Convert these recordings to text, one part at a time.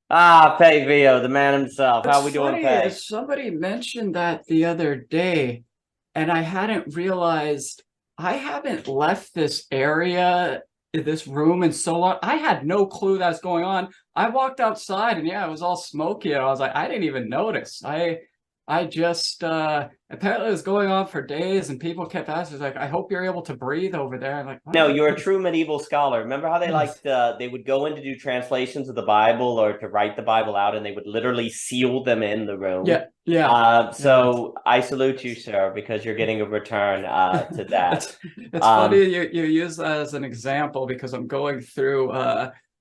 Pae Veo, the man himself. It's How we doing, funny, Pae? somebody mentioned that the other day, and I hadn't realized I haven't left this area, this room in so long. I had no clue that's going on. I walked outside and yeah, it was all smoky, and I was like, I didn't even notice. I just apparently it was going on for days, and people kept asking, like, I hope you're able to breathe over there. I'm like, No, what? you're a true medieval scholar. Remember how they Yes. liked they would go in to do translations of the Bible or to write the Bible out, and they would literally seal them in the room. Yeah, yeah. Yeah, So I salute you, sir, because you're getting a return to that. it's funny Um, you use that as an example because I'm going through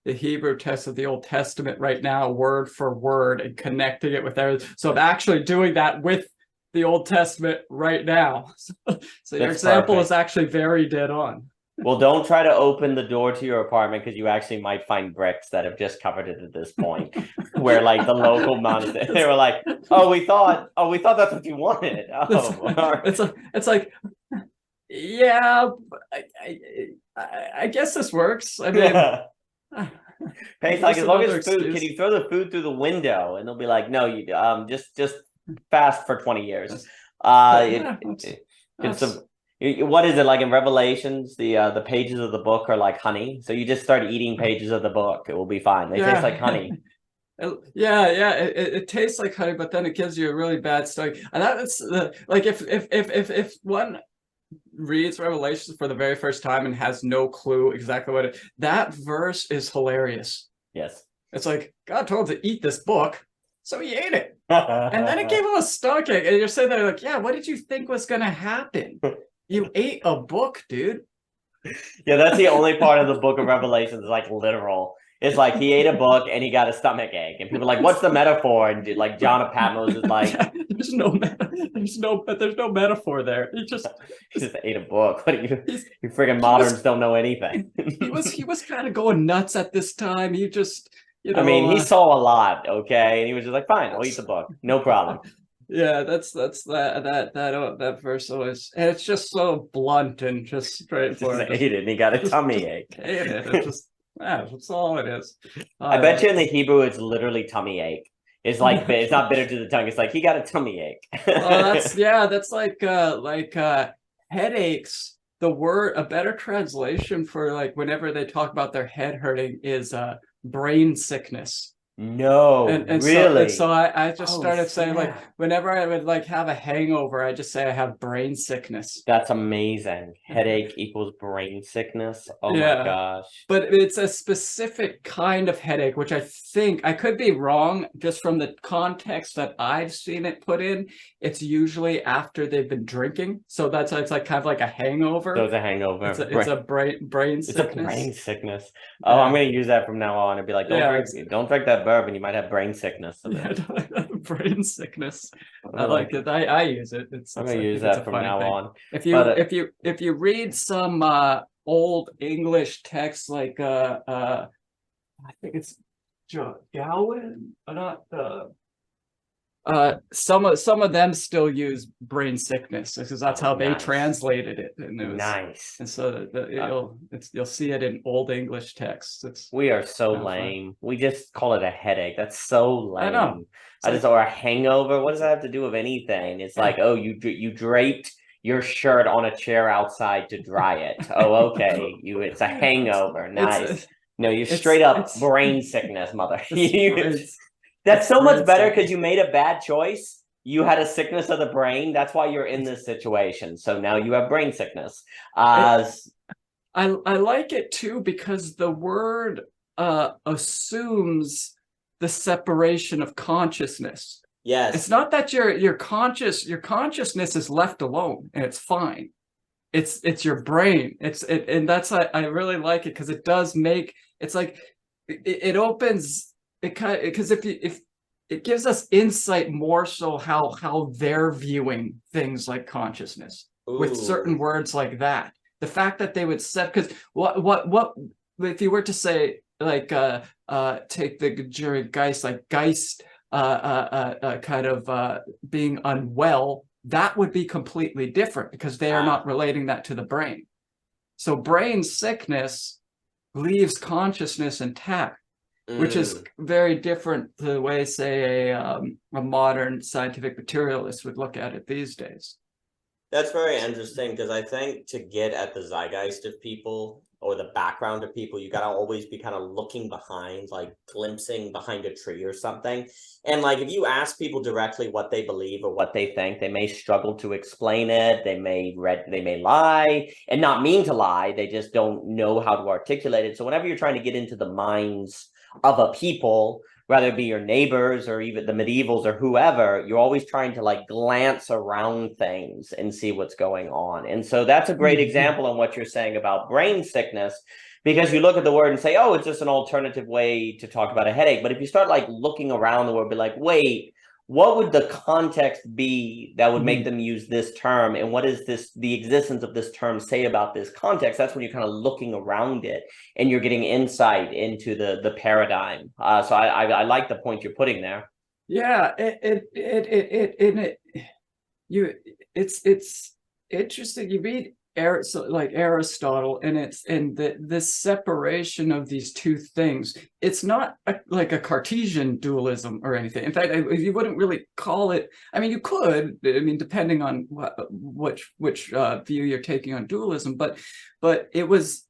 the Hebrew text of the Old Testament right now, word for word, and connecting it with everything. So I'm actually doing that with the Old Testament right now. So your that's example is perfect. actually very dead on. Well, don't try to open the door to your apartment because you actually might find bricks that have just covered it at this point. Where like the local monastery, they it's, were like, oh, we thought that's what you wanted. it's, Oh, all right. it's like, yeah, I guess this works. I mean, Pay's like, what's as long as another food, can excuse? you throw the food through the window? And they'll be like, no, you just fast for 20 years. That's, Uh, but it, yeah, it's that's what is it like in Revelations? The pages of the book are like honey. So you just start eating pages of the book, it will be fine. They taste like yeah. honey. Yeah. It tastes like honey, but then it gives you a really bad stomach. And that's like if one reads Revelations for the very first time and has no clue exactly what it, that verse is hilarious. Yes. It's like God told him to eat this book, so he ate it, and then it gave him a stomachache. And you're sitting there like, yeah, what did you think was gonna happen? You ate a book, dude. Yeah, that's the only part of the book of Revelations is like literal. It's like he ate a book and he got a stomach ache, and people are like, "What's the metaphor?" And like John of Patmos is like, Yeah, there's no metaphor there. "He just ate a book." What do He's you friggin' he moderns was don't know anything? he was kind of going nuts at this time. He just, I mean, he saw a lot, okay, and he was just like, "Fine, I'll eat that's the book, no problem." yeah, that's that verse always, and it's just so blunt and just Just straightforward. ate it, and he got a tummy Just ache. hate it. It just yeah, that's all it is. I bet Uh, you in the Hebrew it's literally tummy ache. It's like it's not bitter to the tongue. It's like he got a tummy well, ache. that's yeah, that's headaches. The word, a better translation for like whenever they talk about their head hurting is brain sickness. No, And so really. I just Oh, started saying like snap. whenever I would like have a hangover, I just say I have brain sickness. That's amazing. Headache equals brain sickness. Oh my Yeah, gosh. but it's a specific kind of headache, which I think I could be wrong just from the context that I've seen it put in. It's usually after they've been drinking, so that's it's like kind of like a So hangover. it's a hangover. It's a brain It's a brain sickness. sickness. Oh, I'm Yeah, gonna use that from now on and be like, yeah, it's don't drink that bourbon. You might have brain sickness. yeah, brain sickness. I'm I like like, it. I use it. I'm It's gonna I use think it's a that from funny now thing. on. But If you read some old English text like I think it's Gowan, not some of them still use brain sickness because that's oh, how they nice, translated it, and it was nice. and so Uh, you'll see it in old English texts. It's We are so kind of fun. lame. We just call it a headache. That's so I know. lame. It's I just like or a hangover. What does it's that like have to do with anything? It's yeah. like, oh, you draped your shirt on a chair outside to dry it. Oh, okay. You it's a hangover. It's Nice. No, you're straight up it's brain sickness, mother. it's brains. That's It's so much brain better because sickness. you made a bad choice. You had a sickness of the brain. That's why you're in this situation. So now you have brain sickness. It, Uh, I like it too because the word assumes the separation of consciousness. It's yes. not that your consciousness is left alone and it's fine. It's your brain. And that's I really like it because it does make it's like it opens it kind because if it gives us insight more so how they're viewing things like consciousness with certain Ooh. words like that. The fact that they would set because what if you were to say like take the jury Geist like Geist kind of being unwell, that would be completely different because they are not Ah. relating that to the brain. So brain sickness leaves consciousness intact. which is very different to the way, say, a modern scientific materialist would look at it these days. That's very interesting because I think to get at the zeitgeist of people or the background of people, you got to always be kind of looking behind, like glimpsing behind a tree or something. And like if you ask people directly what they believe or what they think, they may struggle to explain it. They may lie and not mean to lie. They just don't know how to articulate it. So whenever you're trying to get into the minds of a people, whether it be your neighbors or even the medievals or whoever, you're always trying to like glance around things and see what's going on. And so that's a great example on what you're saying about brain sickness, because you look at the word and say, oh, it's just an alternative way to talk about a headache. But if you start like looking around the word, be like, wait, what would the context be that would make them use this term? And what is the existence of this term say about this context? That's when you're kind of looking around it and you're getting insight into the paradigm. So I like the point you're putting there. Yeah, it's interesting. You read like Aristotle, and this separation of these two things. It's not like a Cartesian dualism or anything. In fact, you wouldn't really call it. I mean, you could. I mean, depending on which view you're taking on dualism, but it was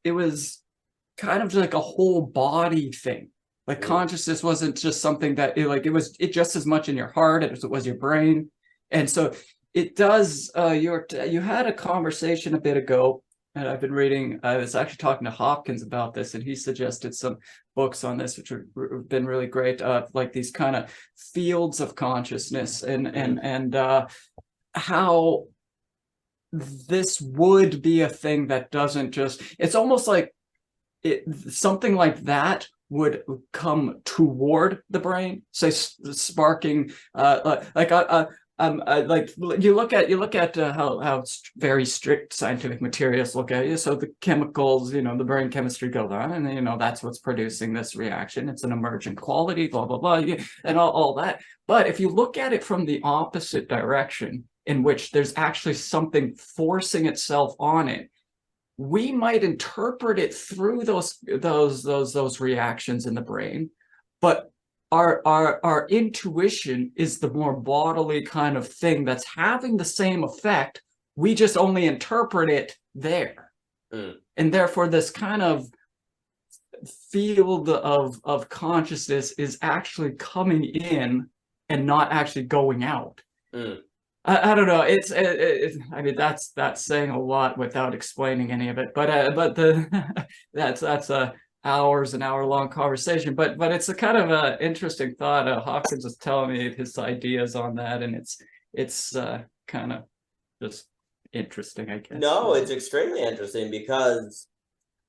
kind of like a whole body thing. Like consciousness wasn't just something that it was just as much in your heart as it was your brain, and so. It does. You had a conversation a bit ago, and I've been reading. I was actually talking to Hopkins about this, and he suggested some books on this, which have been really great. Like these kind of fields of consciousness, and how this would be a thing that doesn't just. It's almost like something like that would come toward the brain, say sparking like you look at how very strict scientific materialists look at it. So the chemicals, the brain chemistry goes on, and that's what's producing this reaction. It's an emergent quality, blah blah blah, and all that. But if you look at it from the opposite direction, in which there's actually something forcing itself on it, we might interpret it through those reactions in the brain, but our intuition is the more bodily kind of thing that's having the same effect. We just only interpret it there. And therefore this kind of field of consciousness is actually coming in and not actually going out. I don't know. It's I mean, that's saying a lot without explaining any of it, but that's a hours and hour-long conversation, but it's a kind of a interesting thought. Hopkins was telling me his ideas on that, and it's kind of just interesting, I guess. No, it's extremely interesting because,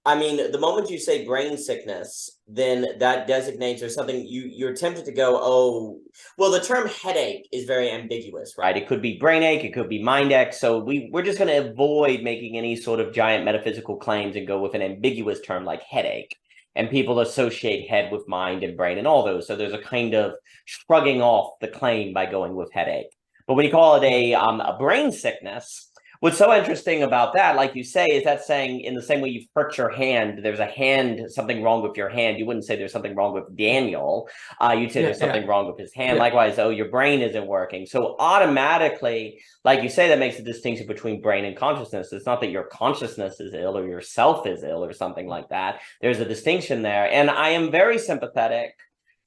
I mean, the moment you say brain sickness, then that designates or something you're tempted to go, oh, well, the term headache is very ambiguous, right? It could be brain ache, it could be mind ache. So we're just going to avoid making any sort of giant metaphysical claims and go with an ambiguous term like headache. And people associate head with mind and brain and all those. So there's a kind of shrugging off the claim by going with headache. But when you call it a brain sickness, what's so interesting about that, like you say, is that saying in the same way you've hurt your hand, there's something wrong with your hand. You wouldn't say there's something wrong with Daniel. You'd say there's something wrong with his hand. Likewise, oh, your brain isn't working. So automatically, like you say, that makes a distinction between brain and consciousness. It's not that your consciousness is ill or yourself is ill or something like that. There's a distinction there. And I am very sympathetic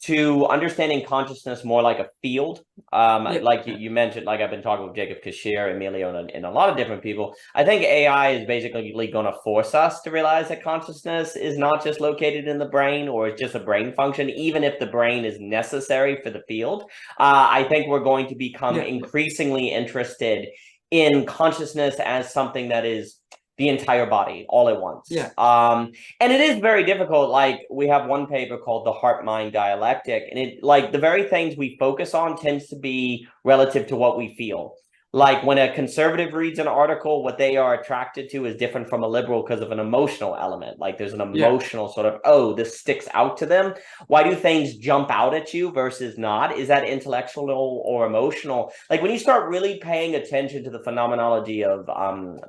to understanding consciousness more like a field. Like you mentioned, like I've been talking with Jacob Kashir, Emilio, and a lot of different people. I think AI is basically going to force us to realize that consciousness is not just located in the brain or it's just a brain function, even if the brain is necessary for the field. I think we're going to become increasingly interested in consciousness as something that is the entire body all at once. And it is very difficult. Like we have one paper called the heart-mind dialectic, and it like the very things we focus on tends to be relative to what we feel. Like when a conservative reads an article, what they are attracted to is different from a liberal because of an emotional element. Like there's an emotional sort of, oh, this sticks out to them. Why do things jump out at you versus not? Is that intellectual or emotional? Like when you start really paying attention to the phenomenology of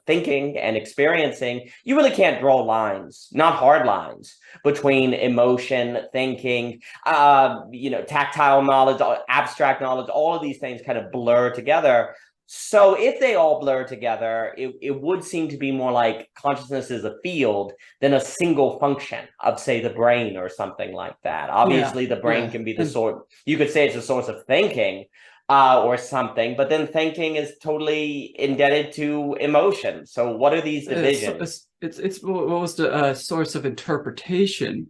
thinking and experiencing, you really can't draw lines, not hard lines, between emotion, thinking, tactile knowledge, abstract knowledge. All of these things kind of blur together. So if they all blur together, it would seem to be more like consciousness is a field than a single function of, say, the brain or something like that. Obviously, the brain can be the sort, you could say it's a source of thinking or something, but then thinking is totally indebted to emotion. So what are these divisions? It's what was the source of interpretation?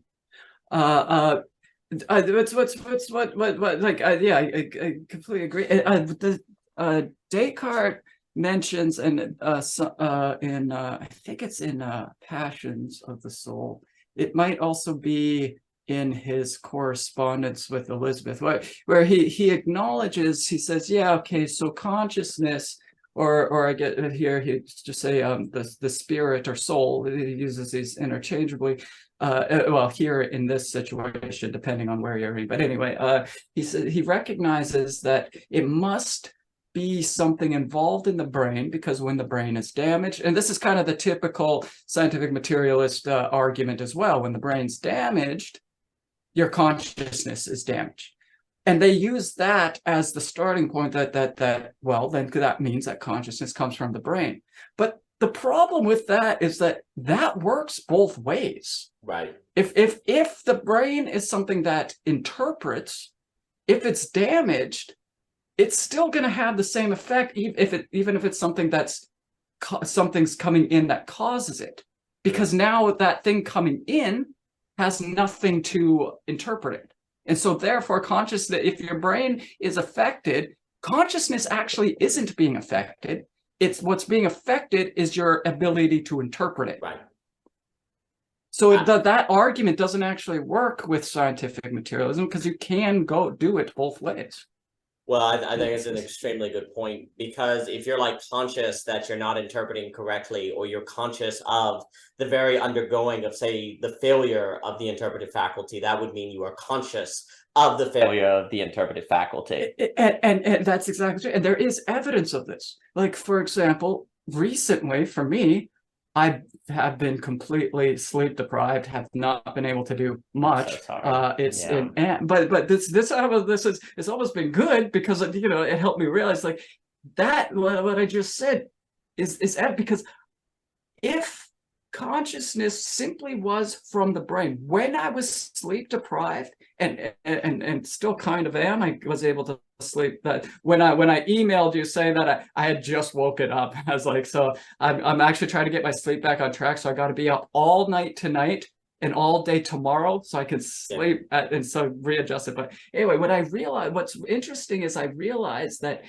I completely agree. Descartes mentions in I think it's in Passions of the Soul. It might also be in his correspondence with Elizabeth, where he acknowledges, he says, yeah, okay, so consciousness, or I get here, he just say the spirit or soul, he uses these interchangeably. Well, here in this situation, depending on where you're reading, but anyway, he recognizes that it must be something involved in the brain, because when the brain is damaged, and this is kind of the typical scientific materialist argument as well, when the brain's damaged, your consciousness is damaged. And they use that as the starting point that well, then that means that consciousness comes from the brain. But the problem with that is that works both ways. Right. If the brain is something that interprets, if it's damaged, it's still going to have the same effect, even if it's something something's coming in that causes it, because now that thing coming in has nothing to interpret it. And so therefore consciousness, if your brain is affected, consciousness actually isn't being affected. It's what's being affected is your ability to interpret it. Right. So that argument doesn't actually work with scientific materialism, because you can go do it both ways. Well, I think it's an extremely good point, because if you're like conscious that you're not interpreting correctly, or you're conscious of the very undergoing of, say, the failure of the interpretive faculty, that would mean you are conscious of the failure of the interpretive faculty. And that's exactly true. And there is evidence of this. Like, for example, recently for me, I have been completely sleep deprived, have not been able to do much. But it's almost been good, because it helped me realize like that what I just said is because if consciousness simply was from the brain, when I was sleep deprived and still kind of am, I was able to sleep. That when I emailed you saying that I had just woken up, I was like, so I'm actually trying to get my sleep back on track, so I got to be up all night tonight and all day tomorrow so I can sleep and so readjust it. But anyway, what's interesting is I realized that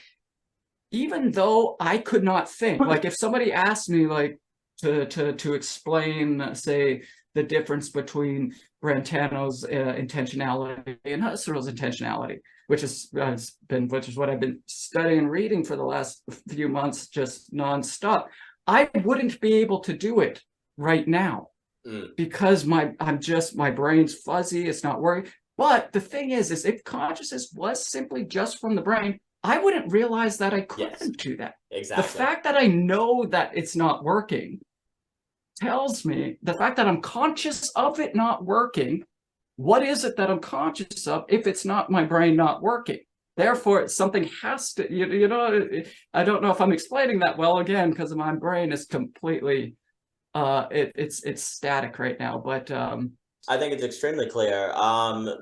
even though I could not think, like if somebody asked me like to explain, say, the difference between Brentano's intentionality and Husserl's intentionality, which is what I've been studying and reading for the last few months, just nonstop, I wouldn't be able to do it right now because my brain's fuzzy, it's not working. But the thing is if consciousness was simply just from the brain, I wouldn't realize that I couldn't do that. Exactly. The fact that I know that it's not working tells me, the fact that I'm conscious of it not working, what is it that I'm conscious of if it's not my brain not working? Therefore, something has to, I don't know if I'm explaining that well, again, because my brain is completely, it's static right now, but I think it's extremely clear,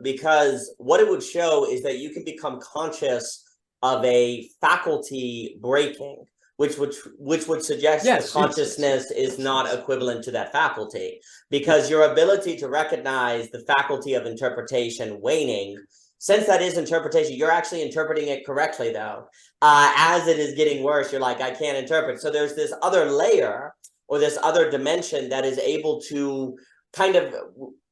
because what it would show is that you can become conscious of a faculty breaking, which would suggest that consciousness is not equivalent to that faculty, because your ability to recognize the faculty of interpretation waning, since that is interpretation, you're actually interpreting it correctly, though. As it is getting worse, you're like, I can't interpret. So there's this other layer or this other dimension that is able to kind of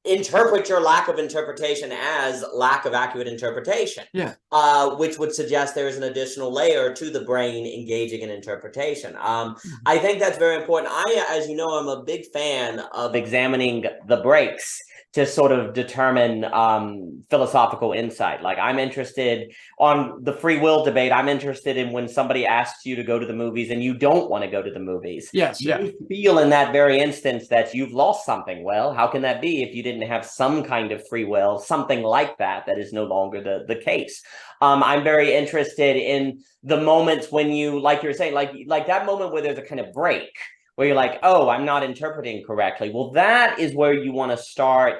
interpret your lack of interpretation as lack of accurate interpretation. Yeah. Which would suggest there is an additional layer to the brain engaging in interpretation. I think that's very important. As you know, I'm a big fan of examining the breaks to sort of determine philosophical insight. Like, I'm interested on the free will debate. I'm interested in when somebody asks you to go to the movies and you don't want to go to the movies. Yes, yeah. You feel in that very instance that you've lost something. Well, how can that be if you didn't have some kind of free will, something like that is no longer the case? I'm very interested in the moments when you, like you're saying, like that moment where there's a kind of break, where you're like, oh, I'm not interpreting correctly. Well, that is where you want to start.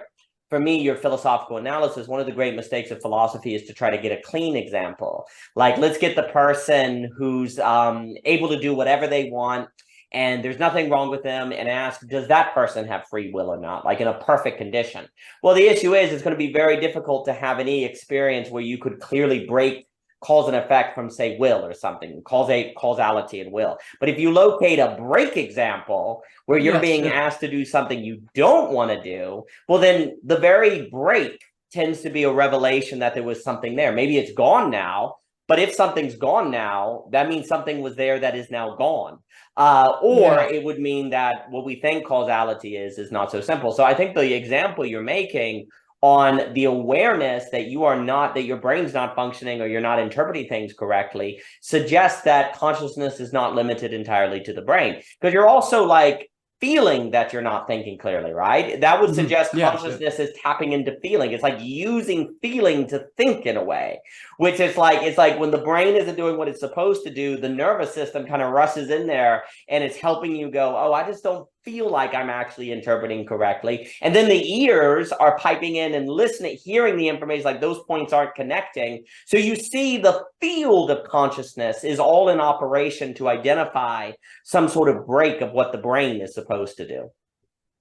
For me, your philosophical analysis, one of the great mistakes of philosophy is to try to get a clean example. Like, let's get the person who's able to do whatever they want, and there's nothing wrong with them, and ask, does that person have free will or not, like in a perfect condition? Well, the issue is it's going to be very difficult to have any experience where you could clearly break cause and effect from, say, will or something, causality and will. But if you locate a break example where you're being asked to do something you don't want to do, well, then the very break tends to be a revelation that there was something there. Maybe it's gone now, but if something's gone now, that means something was there that is now gone. Or it would mean that what we think causality is not so simple. So I think the example you're making on the awareness that you are not, that your brain's not functioning or you're not interpreting things correctly, suggests that consciousness is not limited entirely to the brain. Because you're also like feeling that you're not thinking clearly, right? That would suggest consciousness is tapping into feeling. It's like using feeling to think in a way, which is like, it's like when the brain isn't doing what it's supposed to do, the nervous system kind of rushes in there and it's helping you go, oh, I just don't feel like I'm actually interpreting correctly. And then the ears are piping in and listening, hearing the information, like those points aren't connecting. So you see the field of consciousness is all in operation to identify some sort of break of what the brain is supposed to do.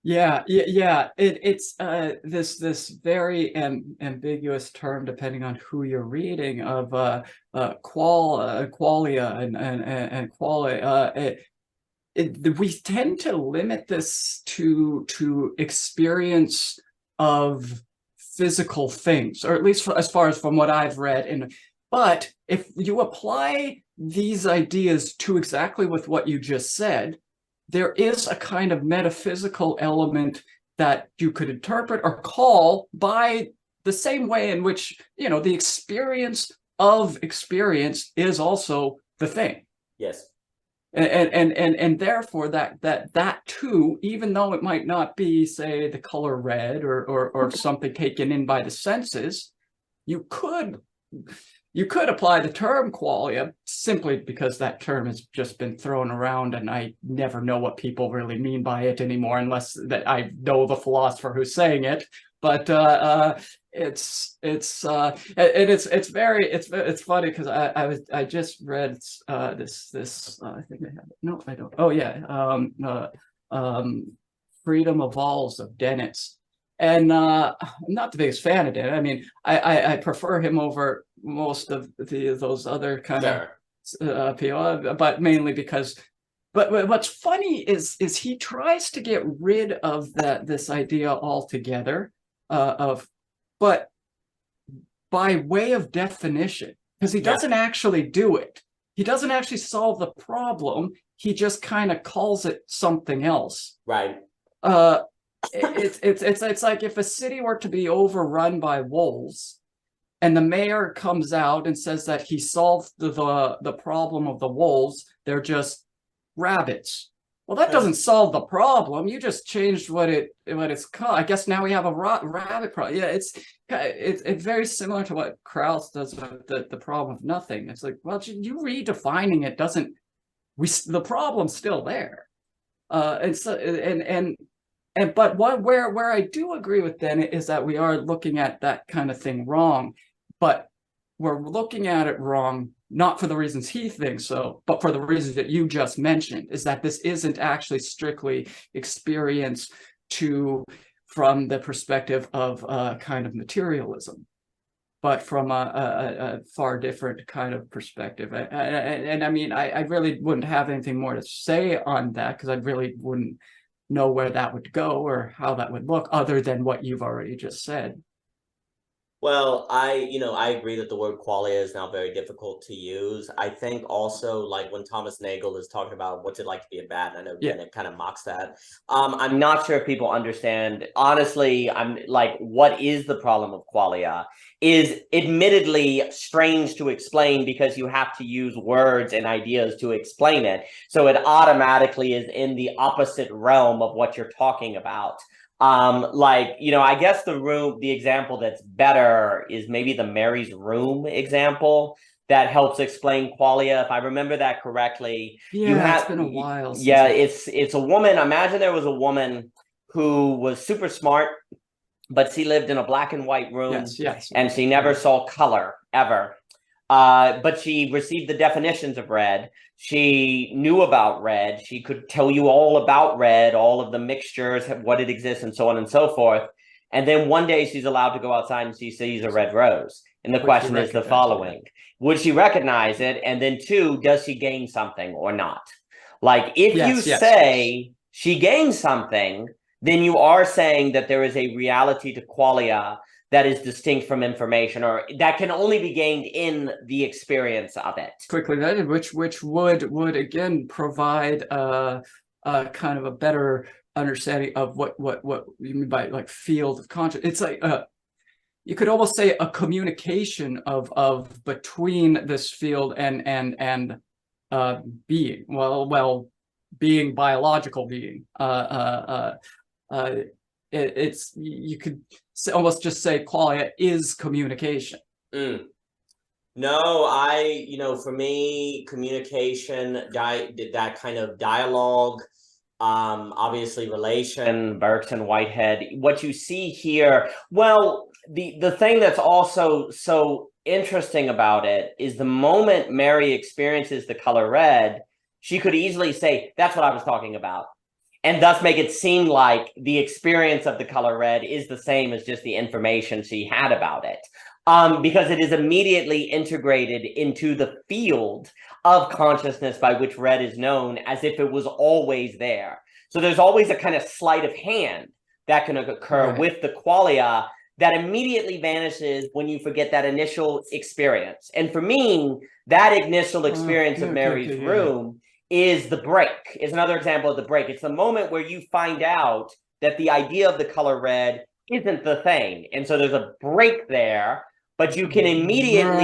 It's this very ambiguous term, depending on who you're reading, of qualia and qualia. We tend to limit this to experience of physical things, or at least as far as from what I've read. But if you apply these ideas to exactly with what you just said, there is a kind of metaphysical element that you could interpret or call by the same way in which, the experience of experience is also the thing. Yes. And therefore that too, even though it might not be, say, the color red or something taken in by the senses, you could apply the term qualia, simply because that term has just been thrown around and I never know what people really mean by it anymore, unless that I know the philosopher who's saying it. But it's funny because I just read this I think I have it. No, I don't. Oh yeah, Freedom Evolves of Dennett's, and I'm not the biggest fan of Dennett. I mean, I prefer him over most of those other kind of PO, but mainly because. But what's funny is he tries to get rid of this idea altogether. But by way of definition, because he doesn't actually do it. He doesn't actually solve the problem. He just kind of calls it something else. Right. It's like if a city were to be overrun by wolves, and the mayor comes out and says that he solved the problem of the wolves, they're just rabbits. Well, that doesn't solve the problem. You just changed what it's called. I guess now we have a rabbit problem. Yeah, it's very similar to what Krauss does with the problem of nothing. It's like, well, you redefining it doesn't. The problem's still there. But where I do agree with Dennett is that we are looking at that kind of thing wrong, but we're looking at it wrong. Not for the reasons he thinks so, but for the reasons that you just mentioned, is that this isn't actually strictly experience from the perspective of kind of materialism, but from a far different kind of perspective. And I mean, I really wouldn't have anything more to say on that, because I really wouldn't know where that would go or how that would look other than what you've already just said. Well, I agree that the word qualia is now very difficult to use. I think also, like when Thomas Nagel is talking about what's it like to be a bat, and I know Bennett kind of mocks that. I'm not sure if people understand. Honestly, I'm like, what is the problem of qualia is admittedly strange to explain because you have to use words and ideas to explain it. So it automatically is in the opposite realm of what you're talking about. I guess the example that's better is maybe the Mary's room example that helps explain qualia, if I remember that correctly. Yeah, it's been a while. Yeah, it's a woman. Imagine there was a woman who was super smart, but she lived in a black and white room. Yes. And she never saw color ever. But she received the definitions of red. She knew about red. She could tell you all about red, all of the mixtures, what it exists, and so on and so forth. And then one day she's allowed to go outside and she sees a red rose. And the question is the following. Would she recognize it? And then two, does she gain something or not? Like if you say she gains something, then you are saying that there is a reality to qualia that is distinct from information, or that can only be gained in the experience of it. Quickly, that which would again provide a kind of a better understanding of what you mean by like field of consciousness. It's like you could almost say a communication of between this field and being. Well, being, biological being. It's, you could almost just say qualia is communication. No, for me, communication, that kind of dialogue, obviously relation, Bergson, Whitehead, what you see here, well, the thing that's also so interesting about it is the moment Mary experiences the color red, she could easily say, that's what I was talking about. And thus make it seem like the experience of the color red is the same as just the information she had about it. Because it is immediately integrated into the field of consciousness by which red is known, as if it was always there. So there's always a kind of sleight of hand that can occur with the qualia that immediately vanishes when you forget that initial experience. And for me, that initial experience of Mary's room is the break, is another example of the break. It's the moment where you find out that the idea of the color red isn't the thing. And so there's a break there, but you can immediately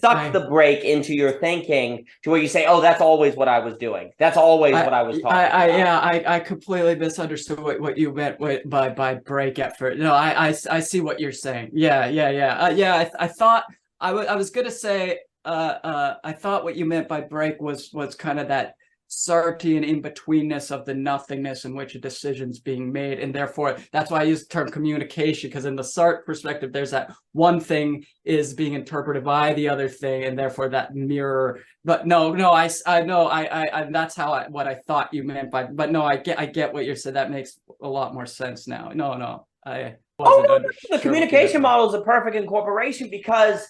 suck the break into your thinking to where you say, oh, that's always what I was doing. That's always what I was talking about. I completely misunderstood what you meant by break at first. No, I see what you're saying. I thought I was going to say, I thought what you meant by break was kind of that Sartrean in-betweenness of the nothingness in which a decision's being made, and therefore that's why I use the term communication, because in the Sartre perspective, there's that one thing is being interpreted by the other thing, and therefore that mirror. But no, I know I that's how what I thought you meant by. But no, I get what you said. That makes a lot more sense now. No, I wasn't. The communication model is a perfect incorporation because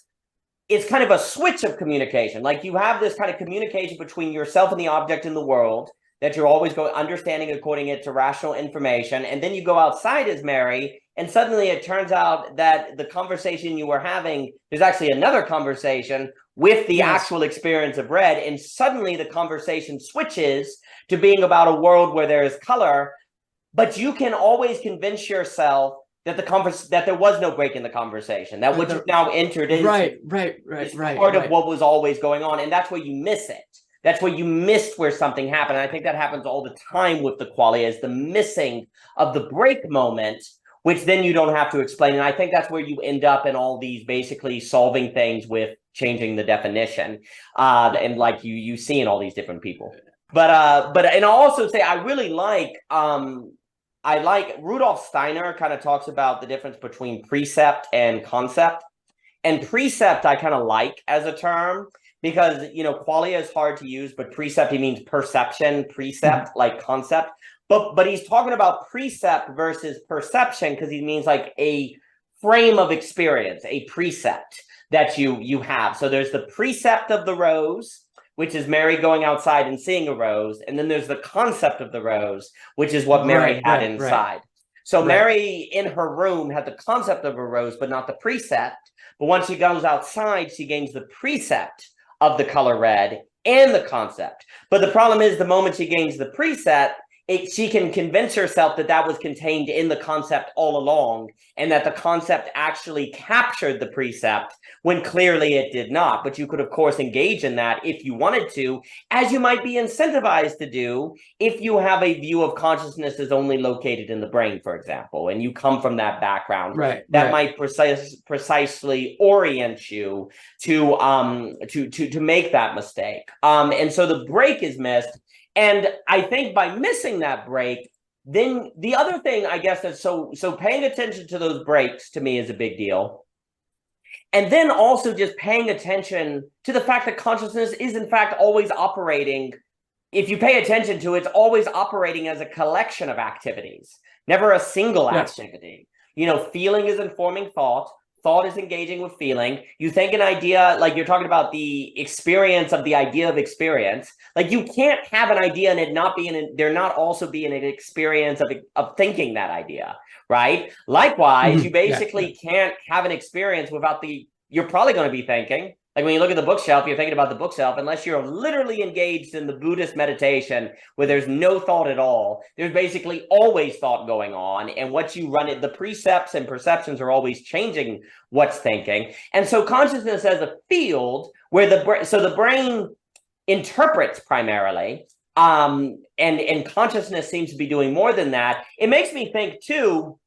it's kind of a switch of communication. Like you have this kind of communication between yourself and the object in the world that you're always understanding according it to rational information. And then you go outside as Mary, and suddenly it turns out that the conversation you were having, there's actually another conversation with the actual experience of red. And suddenly the conversation switches to being about a world where there is color, but you can always convince yourself that that there was no break in the conversation, that what you've now entered into is part of what was always going on, and that's where you miss it. That's where you missed where something happened. And I think that happens all the time with the qualia, is the missing of the break moment, which then you don't have to explain. And I think that's where you end up in all these basically solving things with changing the definition, and like you see in all these different people. But and I'll also say I really like Rudolf Steiner kind of talks about the difference between precept and concept. And precept I kind of like as a term because, qualia is hard to use, but precept, he means perception, precept, like concept. But he's talking about precept versus perception because he means like a frame of experience, a precept that you have. So there's the precept of the rose, which is Mary going outside and seeing a rose. And then there's the concept of the rose, which is what Mary had inside. So Mary in her room had the concept of a rose, but not the precept. But once she goes outside, she gains the precept of the color red and the concept. But the problem is the moment she gains the precept, she can convince herself that that was contained in the concept all along, and that the concept actually captured the precept when clearly it did not. But you could, of course, engage in that if you wanted to, as you might be incentivized to do if you have a view of consciousness as only located in the brain, for example, and you come from that background. That might precisely orient you to make that mistake. And so the break is missed. And I think by missing that break, then the other thing, I guess, that's so paying attention to those breaks to me is a big deal. And then also just paying attention to the fact that consciousness is in fact always operating. If you pay attention to it, it's always operating as a collection of activities, never a single activity. You know, feeling is informing thought. Thought is engaging with feeling. You think an idea, like you're talking about the experience of the idea of experience. Like you can't have an idea and it not be there not also be an experience of thinking that idea, right? Likewise, you basically can't have an experience without you're probably going to be thinking. Like when you look at the bookshelf, you're thinking about the bookshelf, unless you're literally engaged in the Buddhist meditation where there's no thought at all. There's basically always thought going on. And what you run it, the precepts and perceptions are always changing what's thinking. And so consciousness as a field where the brain interprets primarily, and consciousness seems to be doing more than that. It makes me think too.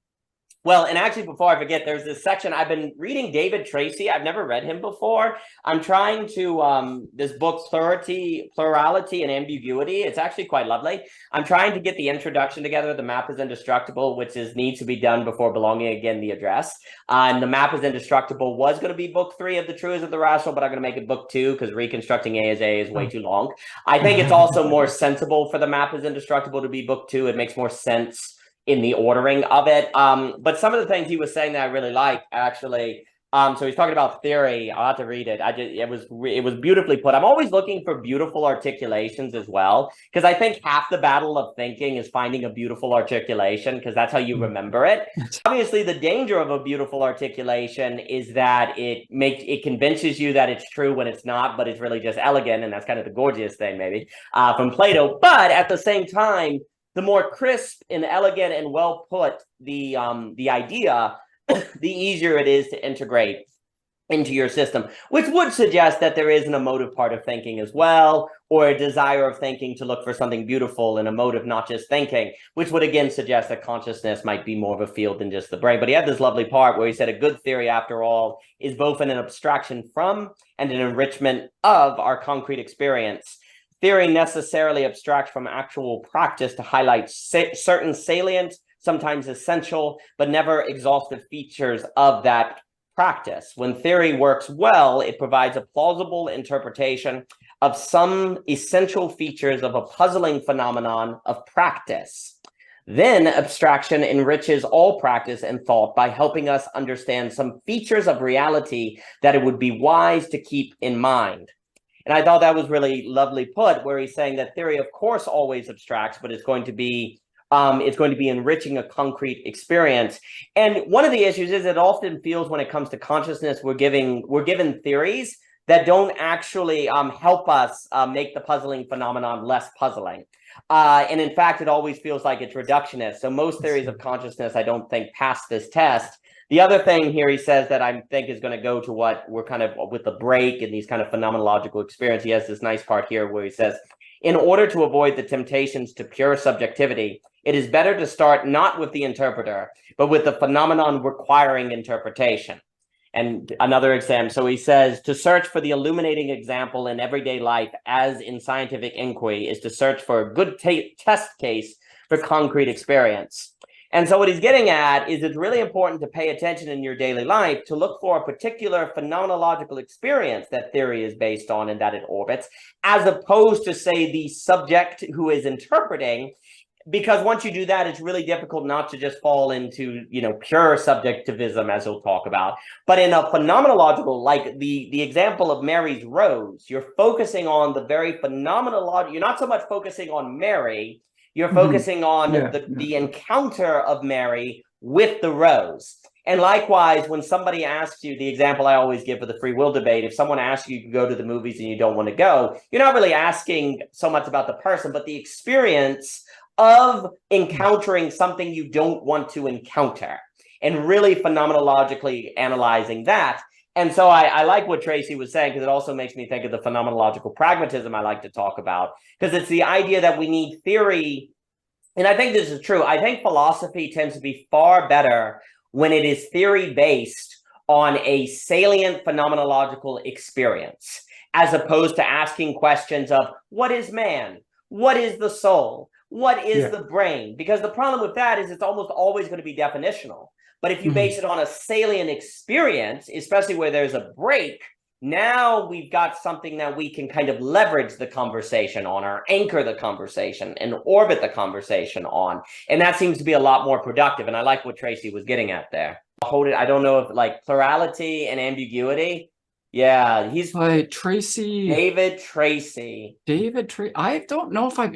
Well, and actually, before I forget, there's this section. I've been reading David Tracy. I've never read him before. I'm trying to, this book, Plurality and Ambiguity. It's actually quite lovely. I'm trying to get the introduction together. The Map is Indestructible, which needs to be done before Belonging Again, the address. And The Map is Indestructible was going to be book 3 of The Truism of the Rational, but I'm going to make it book 2 because Reconstructing A as A is way too long. I think it's also more sensible for The Map is Indestructible to be book 2. It makes more sense in the ordering of it. But some of the things he was saying that I really like, actually. So he's talking about theory. I'll have to read it. It was beautifully put. I'm always looking for beautiful articulations as well, because I think half the battle of thinking is finding a beautiful articulation, because that's how you remember it. Obviously, the danger of a beautiful articulation is that it convinces you that it's true when it's not, but it's really just elegant, and that's kind of the Gorgias thing, maybe, from Plato. But at the same time, the more crisp and elegant and well put the idea, the easier it is to integrate into your system, which would suggest that there is an emotive part of thinking as well, or a desire of thinking to look for something beautiful and emotive, not just thinking, which would again suggest that consciousness might be more of a field than just the brain. But he had this lovely part where he said a good theory, after all, is both an abstraction from and an enrichment of our concrete experience. Theory necessarily abstracts from actual practice to highlight certain salient, sometimes essential, but never exhaustive features of that practice. When theory works well, it provides a plausible interpretation of some essential features of a puzzling phenomenon of practice. Then abstraction enriches all practice and thought by helping us understand some features of reality that it would be wise to keep in mind. And I thought that was really lovely put, where he's saying that theory, of course, always abstracts, but it's going to be enriching a concrete experience. And one of the issues is it often feels when it comes to consciousness, we're given theories that don't actually help us make the puzzling phenomenon less puzzling. And in fact, it always feels like it's reductionist. So most theories of consciousness, I don't think, pass this test. The other thing here he says that I think is going to go to what we're kind of with the break and these kind of phenomenological experience. He has this nice part here where he says, in order to avoid the temptations to pure subjectivity, it is better to start not with the interpreter, but with the phenomenon requiring interpretation. And another example, so he says, to search for the illuminating example in everyday life, as in scientific inquiry, is to search for a good test case for concrete experience. And so what he's getting at is it's really important to pay attention in your daily life to look for a particular phenomenological experience that theory is based on and that it orbits, as opposed to, say, the subject who is interpreting because once you do that, it's really difficult not to just fall into, pure subjectivism, as he'll talk about. But in a phenomenological, like the example of Mary's rose, you're focusing on the very phenomenological. You're not so much focusing on Mary, you're focusing on the encounter of Mary with the rose. And likewise, when somebody asks you, the example I always give for the free will debate, if someone asks you to go to the movies and you don't want to go, you're not really asking so much about the person, but the experience of encountering something you don't want to encounter, and really phenomenologically analyzing that. And so I like what Tracy was saying, because it also makes me think of the phenomenological pragmatism I like to talk about, because it's the idea that we need theory. And I think this is true. I think philosophy tends to be far better when it is theory based on a salient phenomenological experience, as opposed to asking questions of what is man? What is the soul? What is the brain? Because the problem with that is it's almost always going to be definitional. But if you base it on a salient experience, especially where there's a break, now we've got something that we can kind of leverage the conversation on, or anchor the conversation and orbit the conversation on. And that seems to be a lot more productive. And I like what Tracy was getting at there. I don't know if like plurality and ambiguity. Yeah, he's Tracy. David Tracy. I don't know if I've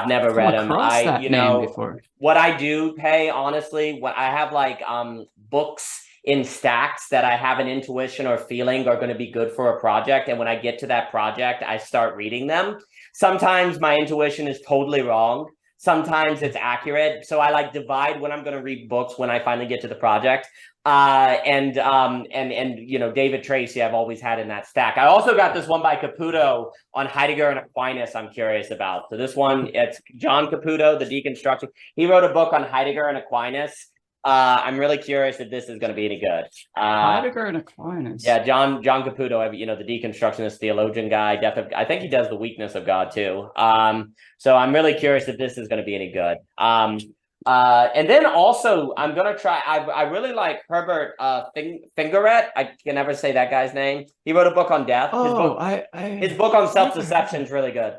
never read him. That name before. What I do, Pae, honestly, what I have like books in stacks that I have an intuition or feeling are going to be good for a project. And when I get to that project, I start reading them. Sometimes my intuition is totally wrong. Sometimes it's accurate. So I like divide when I'm going to read books when I finally get to the project. And David Tracy, I've always had in that stack. I also got this one by Caputo on Heidegger and Aquinas I'm curious about. So this one, it's John Caputo, The Deconstruction. He wrote a book on Heidegger and Aquinas. I'm really curious if this is going to be any good. Heidegger and Aquinas. Yeah, John Caputo, the deconstructionist theologian guy. I think he does The Weakness of God too. So I'm really curious if this is going to be any good. And then also I'm going to try. I really like Herbert Fingeret. I can never say that guy's name. He wrote a book on death. His book on self-deception is really good.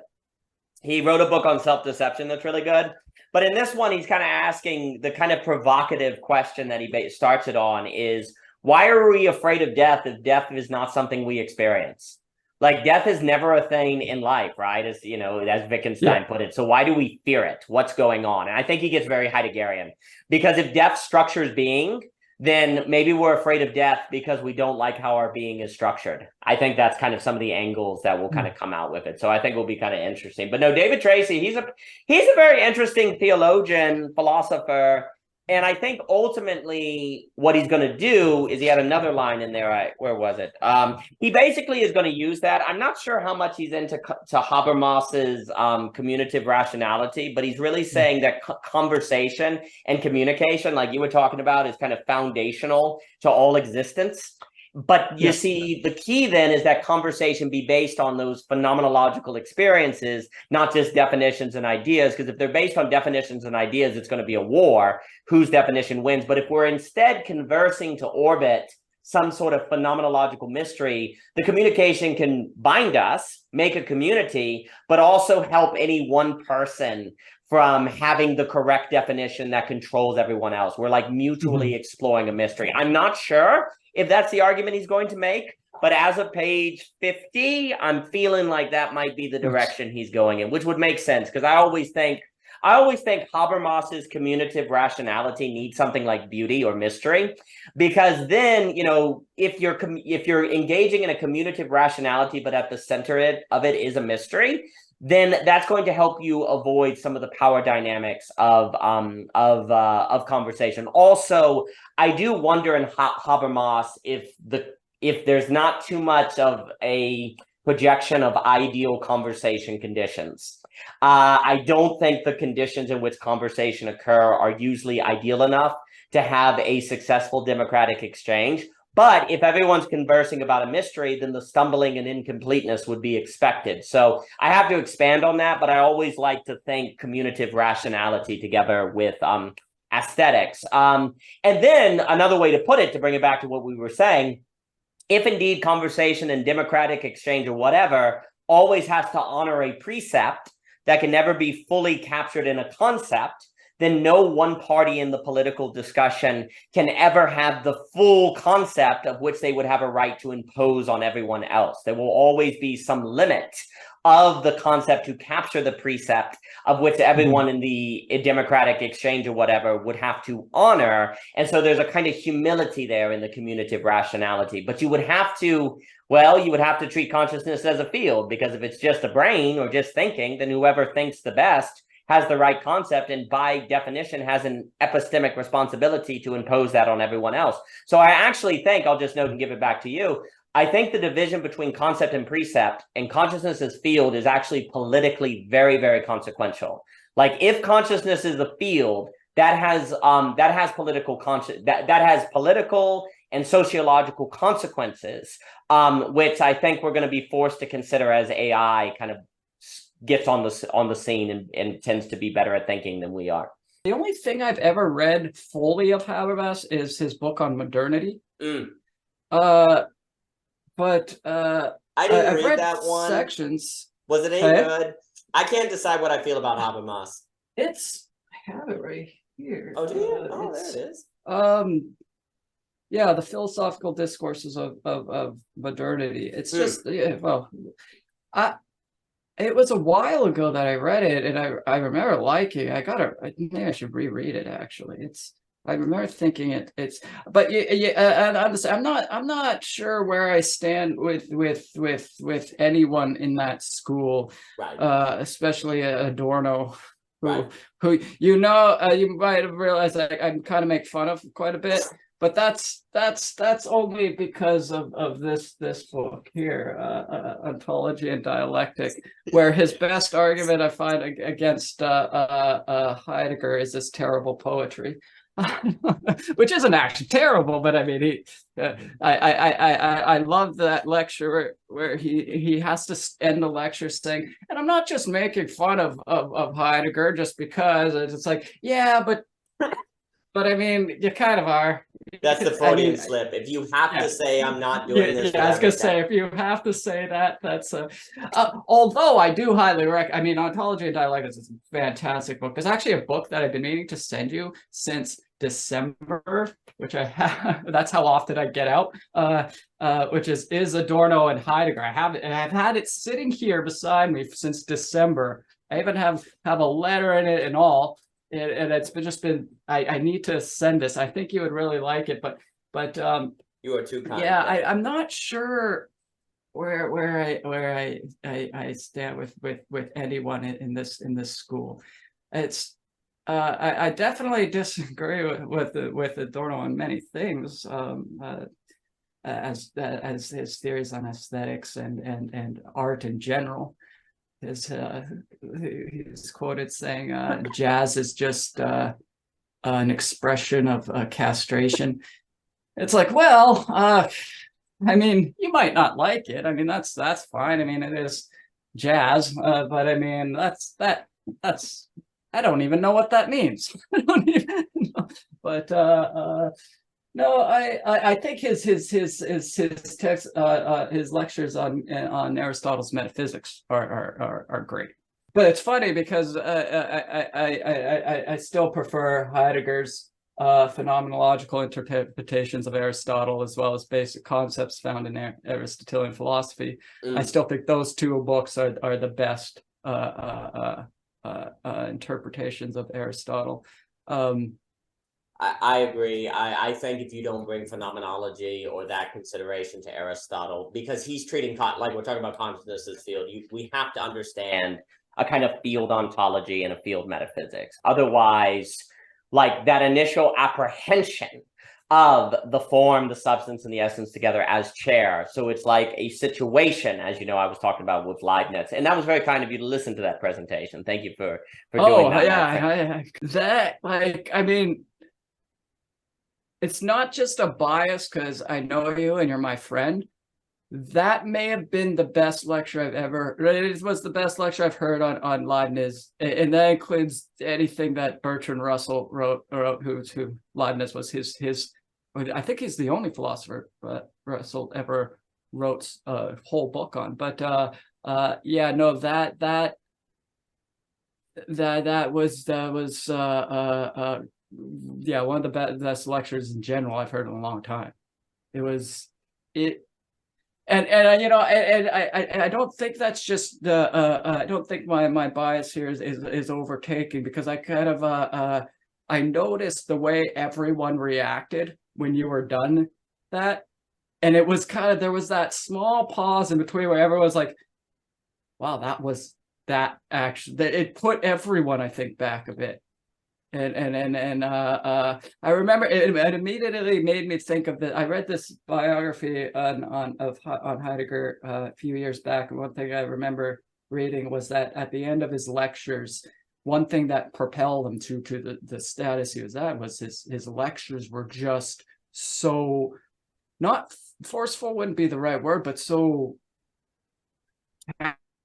He wrote a book on self-deception that's really good. But in this one, he's kind of asking the kind of provocative question that he starts it on is, why are we afraid of death if death is not something we experience? Like, death is never a thing in life, right? As Wittgenstein put it. So why do we fear it? What's going on? And I think he gets very Heideggerian, because if death structures being, then maybe we're afraid of death because we don't like how our being is structured. I think that's kind of some of the angles that will kind of come out with it. So I think it will be kind of interesting. But no, David Tracy, he's a very interesting theologian, philosopher. And I think ultimately what he's going to do is, he had another line in there. Where was it? He basically is going to use that. I'm not sure how much he's into Habermas's commutative rationality, but he's really saying that conversation and communication, like you were talking about, is kind of foundational to all existence. But you see, the key then is that conversation be based on those phenomenological experiences, not just definitions and ideas, because if they're based on definitions and ideas, it's going to be a war, whose definition wins. But if we're instead conversing to orbit some sort of phenomenological mystery, the communication can bind us, make a community, but also help any one person from having the correct definition that controls everyone else. We're like mutually exploring a mystery. I'm not sure if that's the argument he's going to make, but as of page 50, I'm feeling like that might be the direction he's going in, which would make sense, because I always think Habermas's commutative rationality needs something like beauty or mystery, because then, if you're engaging in a commutative rationality, but at the center of it is a mystery, then that's going to help you avoid some of the power dynamics of conversation. Also, I do wonder in Habermas if there's not too much of a projection of ideal conversation conditions. I don't think the conditions in which conversation occur are usually ideal enough to have a successful democratic exchange. But if everyone's conversing about a mystery, then the stumbling and incompleteness would be expected. So I have to expand on that, but I always like to think commutative rationality together with aesthetics. And then another way to put it, to bring it back to what we were saying, if indeed conversation and democratic exchange or whatever always has to honor a precept, that can never be fully captured in a concept, then no one party in the political discussion can ever have the full concept of which they would have a right to impose on everyone else. There will always be some limit of the concept to capture the precept of which everyone in the democratic exchange or whatever would have to honor. And so there's a kind of humility there in the commutative rationality. But you would have to, well, you would have to treat consciousness as a field, because if it's just a brain or just thinking, then whoever thinks the best has the right concept, and by definition has an epistemic responsibility to impose that on everyone else. So I actually think, I'll just note and give it back to you, I think the division between concept and precept and consciousness as field is actually politically very, very consequential. Like, if consciousness is the field, that has political that has political and sociological consequences, which I think we're going to be forced to consider as AI kind of gets on the scene and tends to be better at thinking than we are. The only thing I've ever read fully of Habermas is his book on modernity. But I didn't I've read read that one. Sections. Was it any good? I can't decide what I feel about Habermas. I have it right here. Oh, do you? Oh, there it is. Yeah, the philosophical discourses of modernity. It's just, yeah, well, it was a while ago that I read it, and I remember liking. Maybe I should reread it. Actually, I remember thinking but I'm not sure where I stand with anyone in that school, right? Especially Adorno, who right. you might have realized I kind of make fun of quite a bit. But that's only because of this book here, Ontology and Dialectic, where his best argument I find against Heidegger is this terrible poetry, which isn't actually terrible, but I mean, I love that lecture where he has to end the lecture saying, and I'm not just making fun of Heidegger just because it's like, yeah, but I mean, you kind of are. That's the Freudian slip. If you have to say, I'm not doing this. Yeah, I was going to say, if you have to say that, that's although I do highly recommend, I mean, Ontology and Dialectics is a fantastic book. There's actually a book that I've been meaning to send you since December, which I have, that's how often I get out, which is Adorno and Heidegger. I have it, and I've had it sitting here beside me since December. I even have a letter in it and all. And it's been I need to send this. I think you would really like it, but you are too kind. Yeah, I'm not sure where I stand with anyone in this school. It's I definitely disagree with Adorno on many things, as his theories on aesthetics and art in general. He's quoted saying jazz is just an expression of castration. It's like, well, I mean, you might not like it. I mean, that's fine. I mean, it is jazz, but I mean, that's I don't even know what that means. I don't even know. But no, I think his text, his lectures on Aristotle's metaphysics are great. But it's funny because I still prefer Heidegger's phenomenological interpretations of Aristotle, as well as basic concepts found in Aristotelian philosophy. I still think those two books are the best interpretations of Aristotle. I agree. I think if you don't bring phenomenology or that consideration to Aristotle, because he's treating, like we're talking about consciousness as field, we have to understand a kind of field ontology and a field metaphysics. Otherwise, like that initial apprehension of the form, the substance, and the essence together as chair. So it's like a situation, as you know, I was talking about with Leibniz. And that was very kind of you to listen to that presentation. Thank you for doing that. I mean, it's not just a bias because I know you and you're my friend. That may have been the best lecture I've ever. It was the best lecture I've heard on Leibniz, and that includes anything that Bertrand Russell wrote, who Leibniz was his. I think he's the only philosopher Russell ever wrote a whole book on. But yeah, no, that that was yeah, one of the best lectures in general I've heard in a long time. It was it. And you know, and I don't think that's just the I don't think my bias here is overtaking, because I kind of I noticed the way everyone reacted when you were done that, and it was kind of, there was that small pause in between where everyone was like, wow, that actually, that it put everyone, I think, back a bit. And I remember it immediately made me think of I read this biography on Heidegger a few years back, and one thing I remember reading was that at the end of his lectures, one thing that propelled him to the status he was at was his lectures were just so, not forceful wouldn't be the right word, but so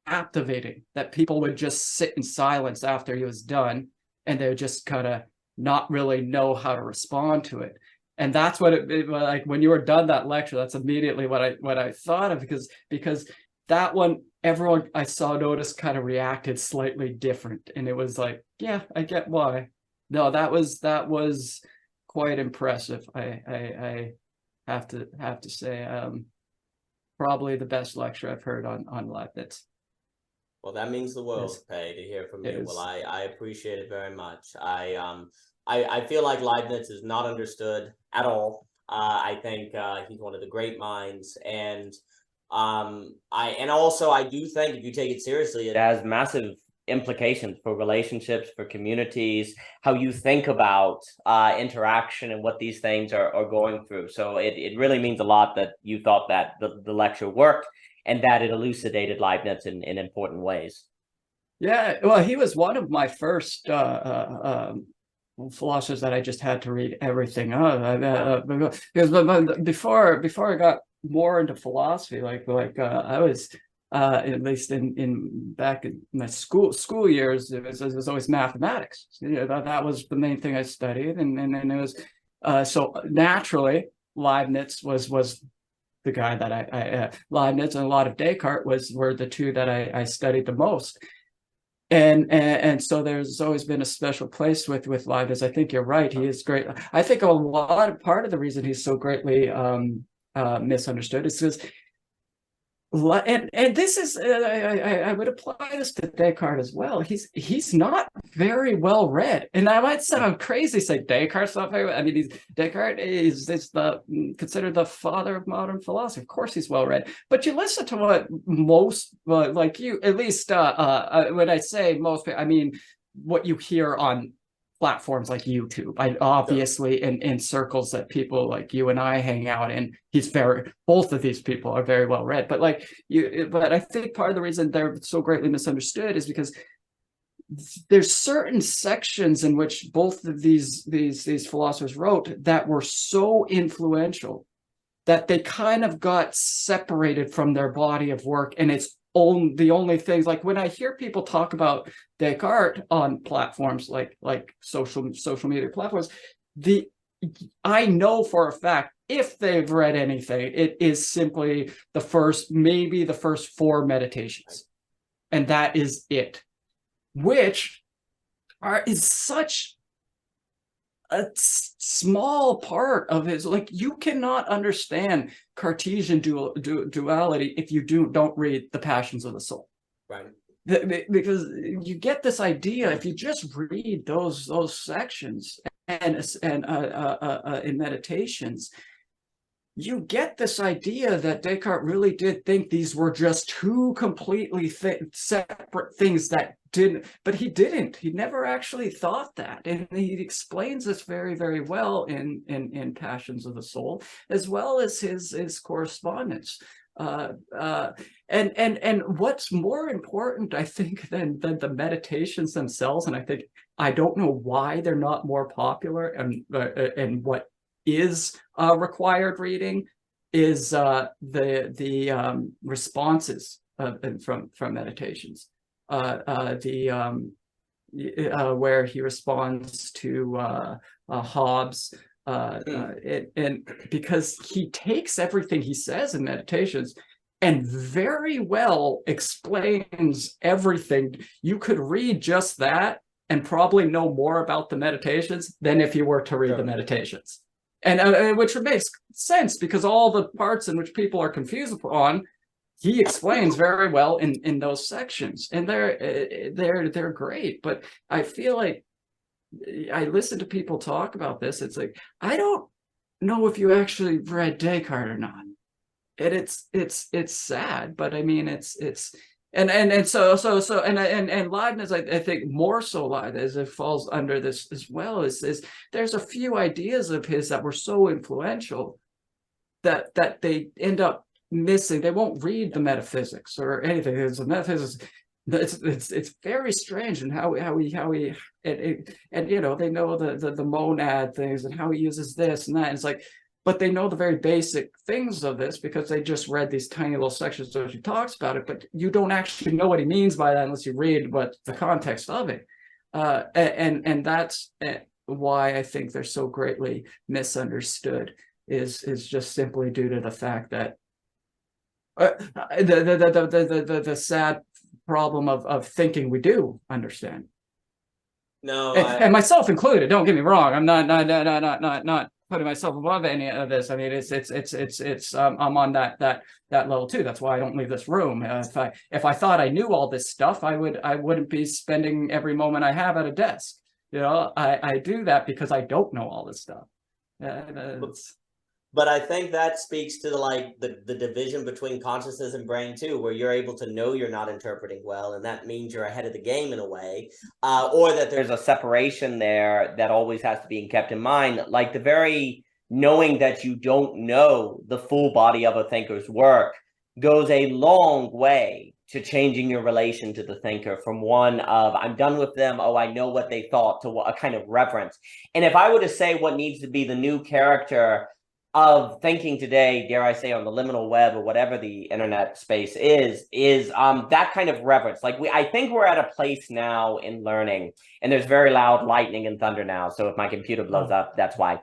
captivating that people would just sit in silence after he was done, and they would just kind of not really know how to respond to it. And that's what it like when you were done that lecture, that's immediately what I thought of, because that one, everyone I saw notice kind of reacted slightly different, and it was like, yeah, I get why. No, that was quite impressive. I have to say, probably the best lecture I've heard on Leibniz. Well, that means the world, Yes. Pae, to hear from you. Yes. Well, I appreciate it very much. I feel like Leibniz is not understood at all. I think he's one of the great minds, and I do think if you take it seriously, it has massive implications for relationships, for communities, how you think about interaction and what these things are going through. So it really means a lot that you thought that the lecture worked, and that it elucidated Leibniz in important ways. Yeah, well, he was one of my first philosophers that I just had to read everything of. Because before I got more into philosophy, I was at least in back in my school years, it was always mathematics. You know, that was the main thing I studied, and it was so naturally Leibniz was the guy that I Leibniz and a lot of Descartes were the two that I studied the most. And so there's always been a special place with Leibniz. I think you're right. He is great. I think part of the reason he's so greatly misunderstood is because, and this is I would apply this to Descartes as well. He's not very well read, and I might sound crazy say Descartes not very well. I mean, Descartes is considered the father of modern philosophy. Of course, he's well read, but you listen to what most like you, at least when I say most, I mean what you hear on platforms like YouTube. I obviously in circles that people like you and I hang out in, both of these people are very well read. But but I think part of the reason they're so greatly misunderstood is because there's certain sections in which both of these philosophers wrote that were so influential that they kind of got separated from their body of work, and it's the only things, like when I hear people talk about Descartes on platforms like social media platforms, I know for a fact, if they've read anything, it is simply maybe the first 4 meditations, and that is it, which is such a small part of his, like, you cannot understand Cartesian duality if you don't read The Passions of the Soul, right? Because you get this idea, if you just read those sections and in Meditations, you get this idea that Descartes really did think these were just two completely separate things that but he didn't. He never actually thought that. And he explains this very, very well in Passions of the Soul, as well as his correspondence. And what's more important, I think, than the Meditations themselves, and I don't know why they're not more popular, and what is required reading is the responses from Meditations, where he responds to Hobbes, and because he takes everything he says in Meditations and very well explains everything. You could read just that and probably know more about the meditations than if you were to read the meditations. And which makes sense, because all the parts in which people are confused upon, he explains very well in those sections, and they're great. But I feel like I listen to people talk about this. It's like, I don't know if you actually read Descartes or not, and it's sad. But I mean, it's and Leibniz, I think more so Leibniz, it falls under this as well. Is there's a few ideas of his that were so influential that they end up missing. They won't read the metaphysics or anything. It's the metaphysics. It's very strange, and how he and you know, they know the monad things and how he uses this and that. And it's like, but they know the very basic things of this because they just read these tiny little sections where he talks about it. But you don't actually know what he means by that unless you read what the context of it. And that's why I think they're so greatly misunderstood. Is just simply due to the fact that the sad problem of thinking we do understand. No, and myself included. Don't get me wrong. I'm not putting myself above any of this. I mean, it's I'm on that level too. That's why I don't leave this room. If I thought I knew all this stuff, I wouldn't be spending every moment I have at a desk. You know, I do that because I don't know all this stuff. But I think that speaks to the division between consciousness and brain too, where you're able to know you're not interpreting well, and that means you're ahead of the game in a way, or that there's a separation there that always has to be kept in mind. Like the very knowing that you don't know the full body of a thinker's work goes a long way to changing your relation to the thinker from one of, I'm done with them, oh, I know what they thought, to a kind of reverence. And if I were to say what needs to be the new character of thinking today, dare I say, on the liminal web or whatever the internet space is that kind of reverence. Like I think we're at a place now in learning, and there's very loud lightning and thunder now. So if my computer blows up, that's why.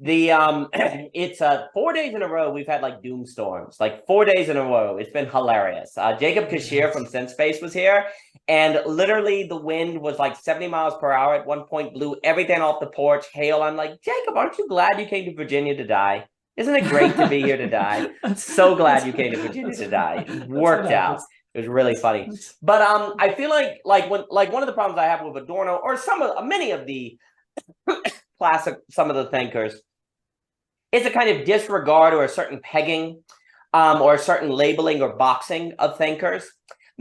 It's 4 days in a row we've had like doom storms, like 4 days in a row. It's been hilarious. Jacob Kashir from SenseSpace was here, and literally the wind was like 70 miles per hour at one point, blew everything off the porch, hail. I'm like, Jacob, aren't you glad you came to Virginia to die? Isn't it great to be here to die? So glad you came to Virginia to die. It worked out. It was really funny. But I feel like one of the problems I have with Adorno, or many of the classic, some of the thinkers, is a kind of disregard or a certain pegging or a certain labeling or boxing of thinkers.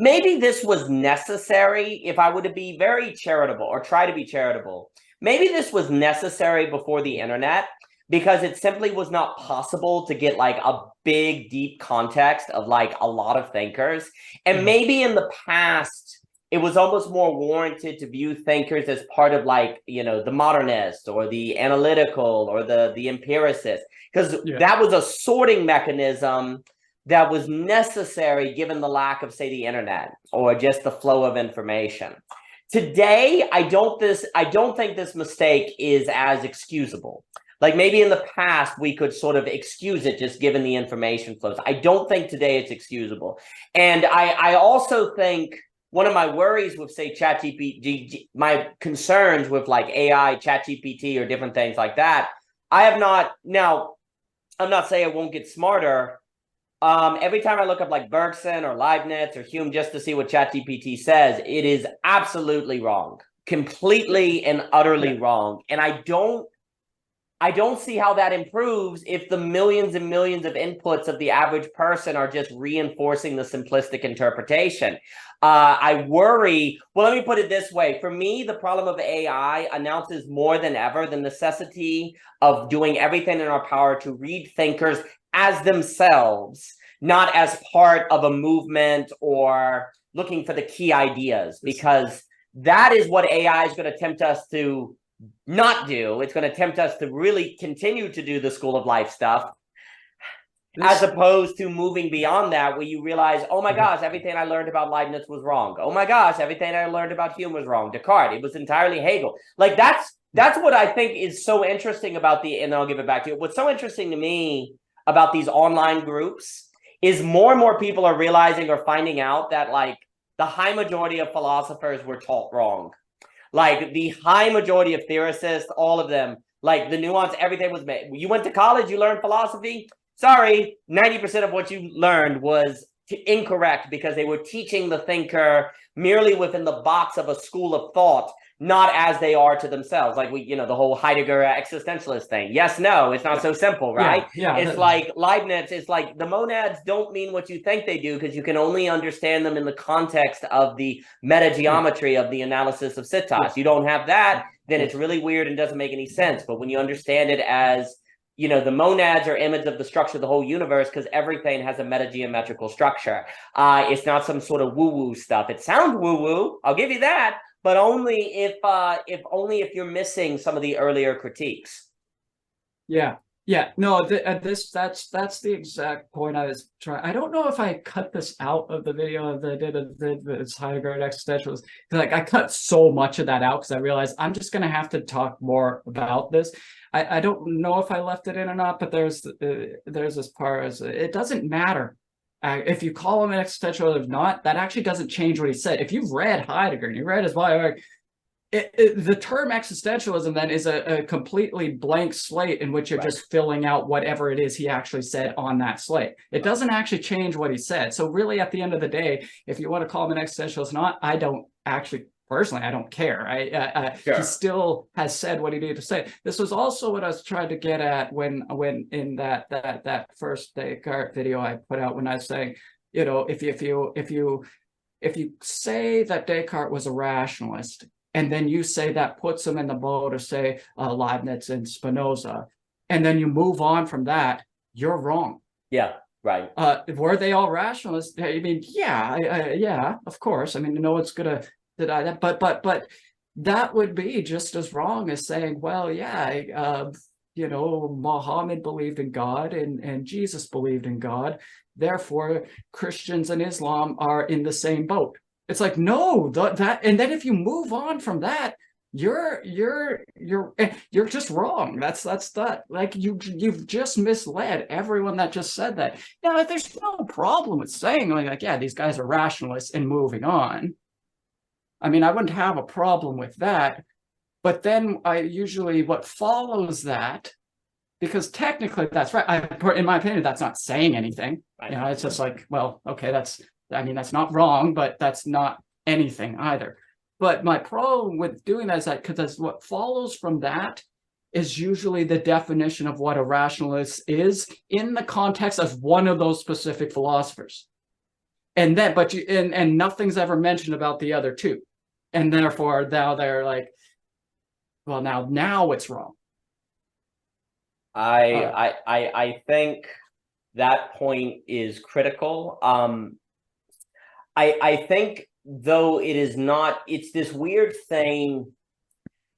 Maybe this was necessary. If I were to be very charitable or try to be charitable, maybe this was necessary before the internet, because it simply was not possible to get like a big, deep context of like a lot of thinkers. And maybe in the past, it was almost more warranted to view thinkers as part of like, you know, the modernist or the analytical or the empiricist, because that was a sorting mechanism that was necessary given the lack of, say, the internet or just the flow of information. Today, I don't think this mistake is as excusable. Like maybe in the past, we could sort of excuse it just given the information flows. I don't think today it's excusable. And I also think one of my worries with, say, ChatGPT, my concerns with like AI, ChatGPT, or different things like that, I'm not saying it won't get smarter. Every time I look up like Bergson or Leibniz or Hume just to see what ChatGPT says, it is absolutely wrong, completely and utterly wrong. And I don't see how that improves if the millions and millions of inputs of the average person are just reinforcing the simplistic interpretation. I worry, well, let me put it this way. For me, the problem of AI announces more than ever the necessity of doing everything in our power to read thinkers as themselves, not as part of a movement or looking for the key ideas, because that is what AI is going to tempt us to not do. It's going to tempt us to really continue to do the school of life stuff, as opposed to moving beyond that, where you realize, oh my gosh, everything I learned about Leibniz was wrong. Oh my gosh, everything I learned about Hume was wrong. Descartes, it was entirely Hegel. Like that's what I think is so interesting about and I'll give it back to you. What's so interesting to me about these online groups is more and more people are realizing or finding out that like the high majority of philosophers were taught wrong. Like the high majority of theorists, all of them, like the nuance, everything was made. You went to college, you learned philosophy. Sorry, 90% of what you learned was incorrect because they were teaching the thinker merely within the box of a school of thought, not as they are to themselves. Like the whole Heidegger existentialist thing. Yes, no, it's not so simple, right? It's like Leibniz, it's like the monads don't mean what you think they do because you can only understand them in the context of the metageometry of the analysis of Citas. You don't have that, then it's really weird and doesn't make any sense. But when you understand it as the monads are image of the structure of the whole universe because everything has a metageometrical structure. It's not some sort of woo-woo stuff. It sounds woo-woo, I'll give you that, but only if you're missing some of the earlier critiques. No, that's the exact point I was trying. I don't know if I cut this out of the video that I did of this Heidegger existentialist. Like I cut so much of that out because I realized I'm just going to have to talk more about this. I don't know if I left it in or not, but there's this part as it doesn't matter if you call him an existentialist or not. That actually doesn't change what he said. If you've read Heidegger and you read his bio, the term existentialism then is a completely blank slate in which you're just filling out whatever it is he actually said on that slate. It doesn't actually change what he said. So really, at the end of the day, if you want to call him an existentialist or not, I don't actually. Personally, I don't care. He still has said what he needed to say. This was also what I was trying to get at when in that first Descartes video I put out when I was saying, if you say that Descartes was a rationalist, and then you say that puts him in the boat of say Leibniz and Spinoza, and then you move on from that, you're wrong. Yeah. Right. Were they all rationalists? I mean, yeah, of course. I mean, no one's gonna. But that would be just as wrong as saying, well, Muhammad believed in God and Jesus believed in God. Therefore, Christians and Islam are in the same boat. It's like, no, that, and then if you move on from that, you're just wrong. That's that. Like you've just misled everyone that just said that. Now, there's no problem with saying like, yeah, these guys are rationalists and moving on. I mean, I wouldn't have a problem with that, but then I usually what follows that, because technically that's right. In my opinion, that's not saying anything. Right. It's just like, well, okay, that's not wrong, but that's not anything either. But my problem with doing that is that because what follows from that is usually the definition of what a rationalist is in the context of one of those specific philosophers. And then, and nothing's ever mentioned about the other two. And therefore, now they're like, well, now it's wrong. I think that point is critical. I think though it is not, it's this weird thing.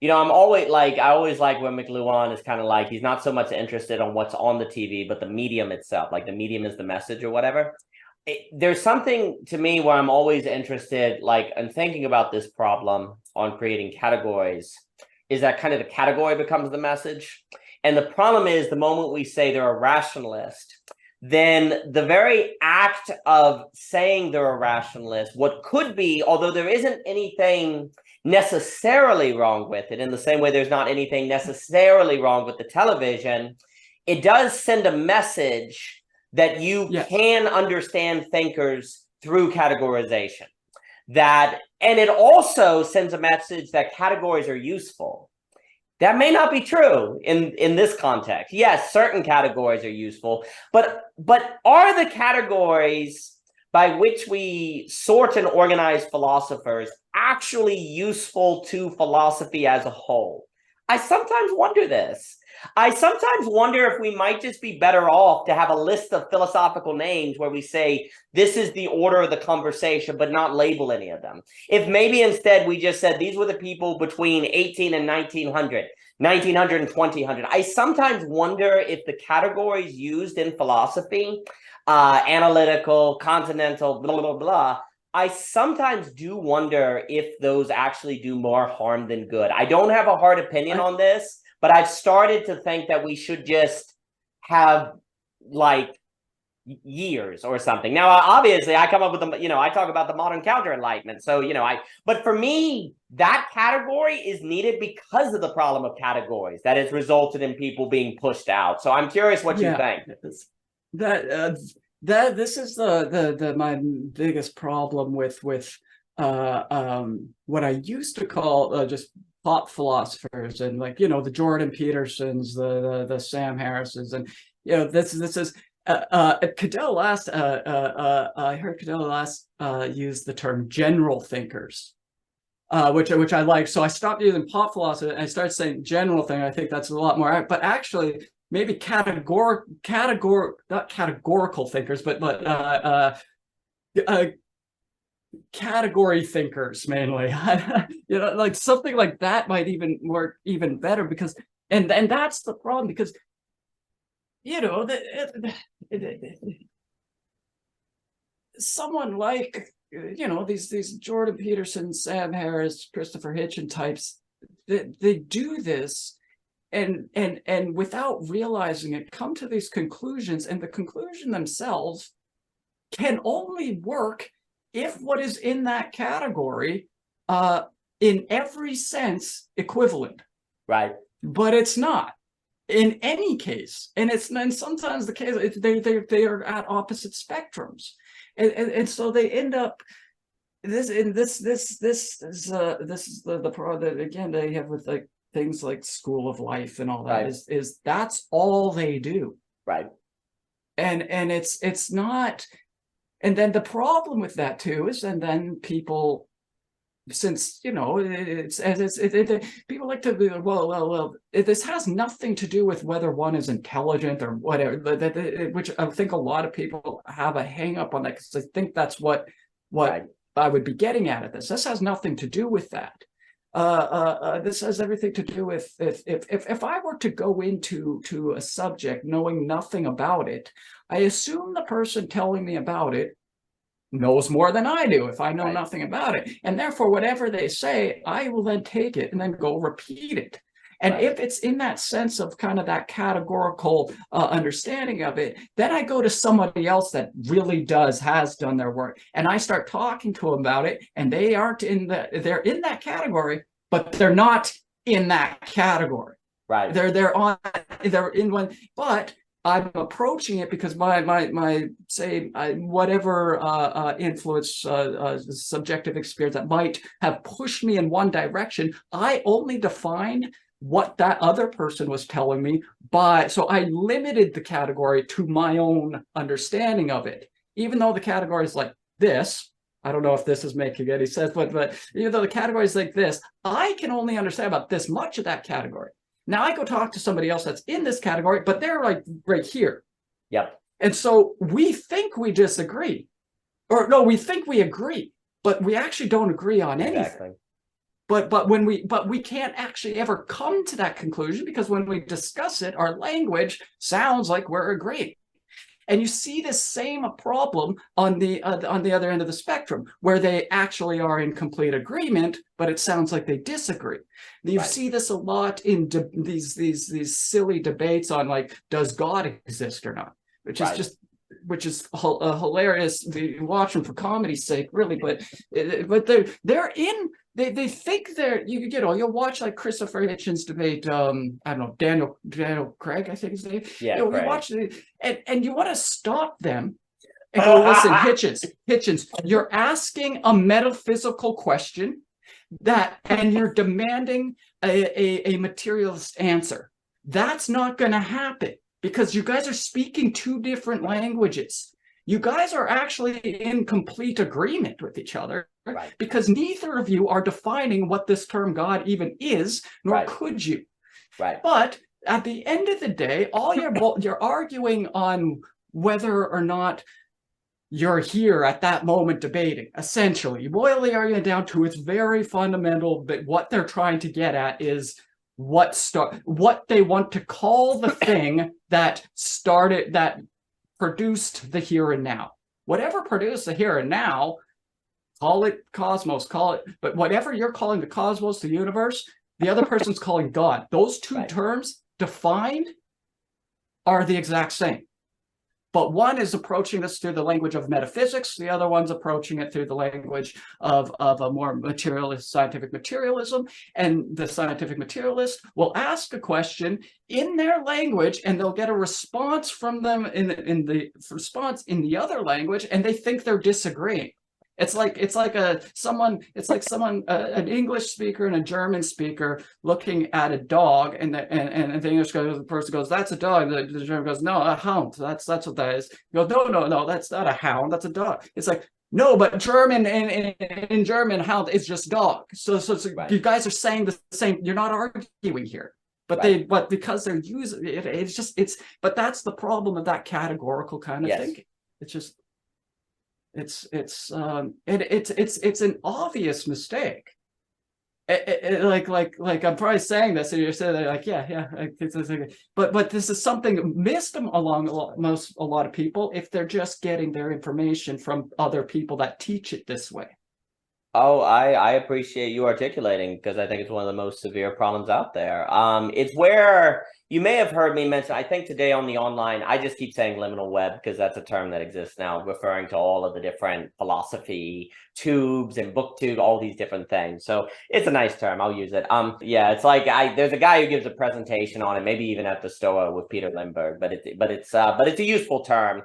I always like when McLuhan is kind of like, he's not so much interested on what's on the TV, but the medium itself, like the medium is the message or whatever. There's something to me where I'm always interested, like, in thinking about this problem on creating categories, is that kind of the category becomes the message. And the problem is the moment we say they're a rationalist, then the very act of saying they're a rationalist, what could be, although there isn't anything necessarily wrong with it, in the same way there's not anything necessarily wrong with the television, it does send a message that you can understand thinkers through categorization. And it also sends a message that categories are useful. That may not be true in this context. Yes, certain categories are useful, but are the categories by which we sort and organize philosophers actually useful to philosophy as a whole? I sometimes wonder this. I sometimes wonder if we might just be better off to have a list of philosophical names where we say, this is the order of the conversation, but not label any of them. If maybe instead we just said, these were the people between 18 and 1900, 1900 and 2000. I sometimes wonder if the categories used in philosophy, analytical, continental, blah, blah, blah, I sometimes do wonder if those actually do more harm than good. I don't have a hard opinion on this, but I've started to think that we should just have like years or something. Now, obviously, I come up with I talk about the modern counter enlightenment. So, but for me, that category is needed because of the problem of categories that has resulted in people being pushed out. So I'm curious what you think. That this is the my biggest problem with what I used to call just pop philosophers, and the Jordan Petersons, the Sam Harrises, and this is Cadell last I heard Cadell last use the term general thinkers, which I like. So I stopped using pop philosophy and I started saying general thing. I think that's a lot more, but actually maybe not categorical thinkers, but category thinkers mainly. Like something like that might even work even better, because and that's the problem, because someone like these Jordan Peterson, Sam Harris, Christopher Hitchens types, they do this and without realizing it come to these conclusions, and the conclusion themselves can only work if what is in that category in every sense equivalent, right? But it's not in any case, and sometimes the case they are at opposite spectrums, and so they end up this is the problem that again they have with like things like School of Life and all that, right. is that's all they do, right? And it's not, and then the problem with that too is, and then people, since people like to be well this has nothing to do with whether one is intelligent or whatever, which I think a lot of people have a hang up on that, because I think that's what right. I would be getting at this. This has nothing to do with that. This has everything to do with if I were to go into a subject knowing nothing about it, I assume the person telling me about it knows more than I do if I know right. nothing about it. And therefore, whatever they say, I will then take it and then go repeat it. And right. if it's in that sense of kind of that categorical understanding of it, then I go to somebody else that really has done their work. And I start talking to them about it, and they aren't they're in that category, but they're not in that category. Right. They're in one, but I'm approaching it because my whatever influence, subjective experience that might have pushed me in one direction, I only defined what that other person was telling me so I limited the category to my own understanding of it, even though the category is like this. I don't know if this is making any sense, but even though the category is like this, I can only understand about this much of that category. Now I go talk to somebody else that's in this category, but they're like right here. Yep. And so we think we disagree, or no, we think we agree, but we actually don't agree on anything. Exactly. But we can't actually ever come to that conclusion, because when we discuss it, our language sounds like we're agreeing. And you see this same problem on the other end of the spectrum, where they actually are in complete agreement, but it sounds like they disagree. You right. see this a lot in these silly debates on, like, does God exist or not, which right. is hilarious. You watch them for comedy's sake, really, but they're in. They think they're you'll watch like Christopher Hitchens debate, I don't know, Daniel Craig, I think his name. Yeah, you watch and you want to stop them and go, listen, Hitchens, you're asking a metaphysical question and you're demanding a materialist answer. That's not going to happen, because you guys are speaking two different languages. You guys are actually in complete agreement with each other, right. because neither of you are defining what this term God even is, nor right. could you. Right. But at the end of the day, all you're arguing on whether or not you're here at that moment debating. Essentially, you boil the argument down to its very fundamental, but what they're trying to get at is what they want to call the thing that produced the here and now. Whatever produced the here and now, call it cosmos, but whatever you're calling the cosmos, the universe, the other person's calling God. Those two right. terms defined are the exact same. But one is approaching this through the language of metaphysics. The other one's approaching it through the language of a more materialist scientific materialism. And the scientific materialist will ask a question in their language, and they'll get a response from them in the response in the other language, and they think they're disagreeing. It's like someone an English speaker and a German speaker looking at a dog, and the English person goes, "That's a dog." The German goes, "No, a hound. That's what that is." He goes, "No, that's not a hound. That's a dog." It's like, no, but German in German, hound is just dog. So right. You guys are saying the same. You're not arguing here. But right. But because they're using it, but that's the problem of that categorical kind of thinking. It's just. It's an obvious mistake. Like I'm probably saying this, and you're saying like, yeah. But this is something missed along a lot of people if they're just getting their information from other people that teach it this way. Oh, I appreciate you articulating, because I think it's one of the most severe problems out there. It's where you may have heard me mention, I think today on the online, I just keep saying liminal web because that's a term that exists now, referring to all of the different philosophy tubes and booktube, all these different things. So it's a nice term. I'll use it. Yeah, it's like there's a guy who gives a presentation on it, maybe even at the Stoa with Peter Lindbergh, but it's a useful term.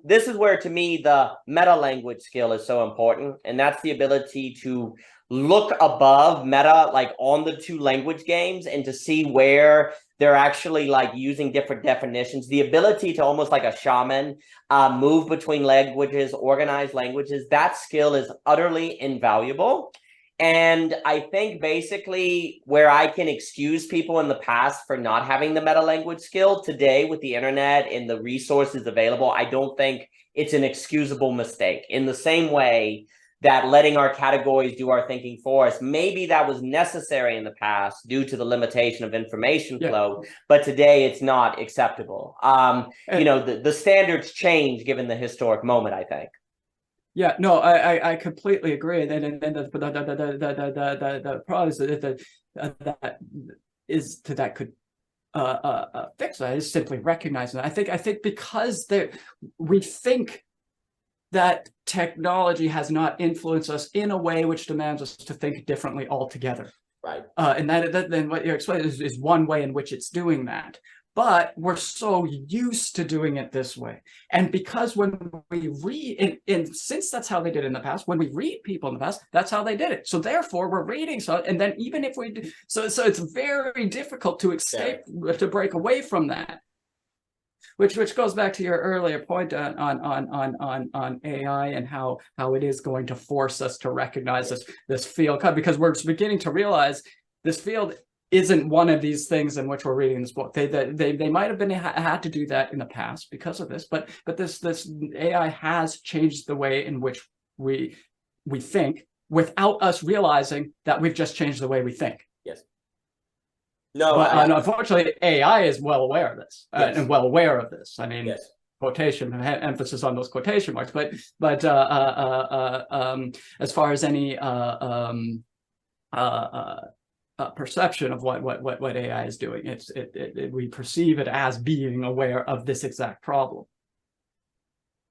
This is where, to me, the meta language skill is so important, and that's the ability to look above meta, like on the two language games, and to see where they're actually like using different definitions. The ability to, almost like a shaman, move between languages, organize languages. That skill is utterly invaluable. And I think basically where I can excuse people in the past for not having the meta language skill, today with the internet and the resources available, I don't think it's an excusable mistake. In the same way that letting our categories do our thinking for us, maybe that was necessary in the past due to the limitation of information flow, but today it's not acceptable. The standards change given the historic moment, I think. Yeah, no, I completely agree. And the problem is that could fix that is simply recognizing that. I think because we think that technology has not influenced us in a way which demands us to think differently altogether. Right. And then what you're explaining is one way in which it's doing that. But we're so used to doing it this way. And because when we read, and since that's how they did it in the past, when we read people in the past, that's how they did it. So therefore, we're reading. And then even if we do, so it's very difficult to escape, to break away from that. Which goes back to your earlier point on AI and how it is going to force us to recognize this field, because we're beginning to realize this field isn't one of these things in which we're reading this book. They might have had to do that in the past because of this, but this AI has changed the way in which we think without us realizing that we've just changed the way we think. Yes. No, but unfortunately, AI is well aware of this and well aware of this. I mean, quotation emphasis on those quotation marks, but as far as any perception of what AI is doing, we perceive it as being aware of this exact problem.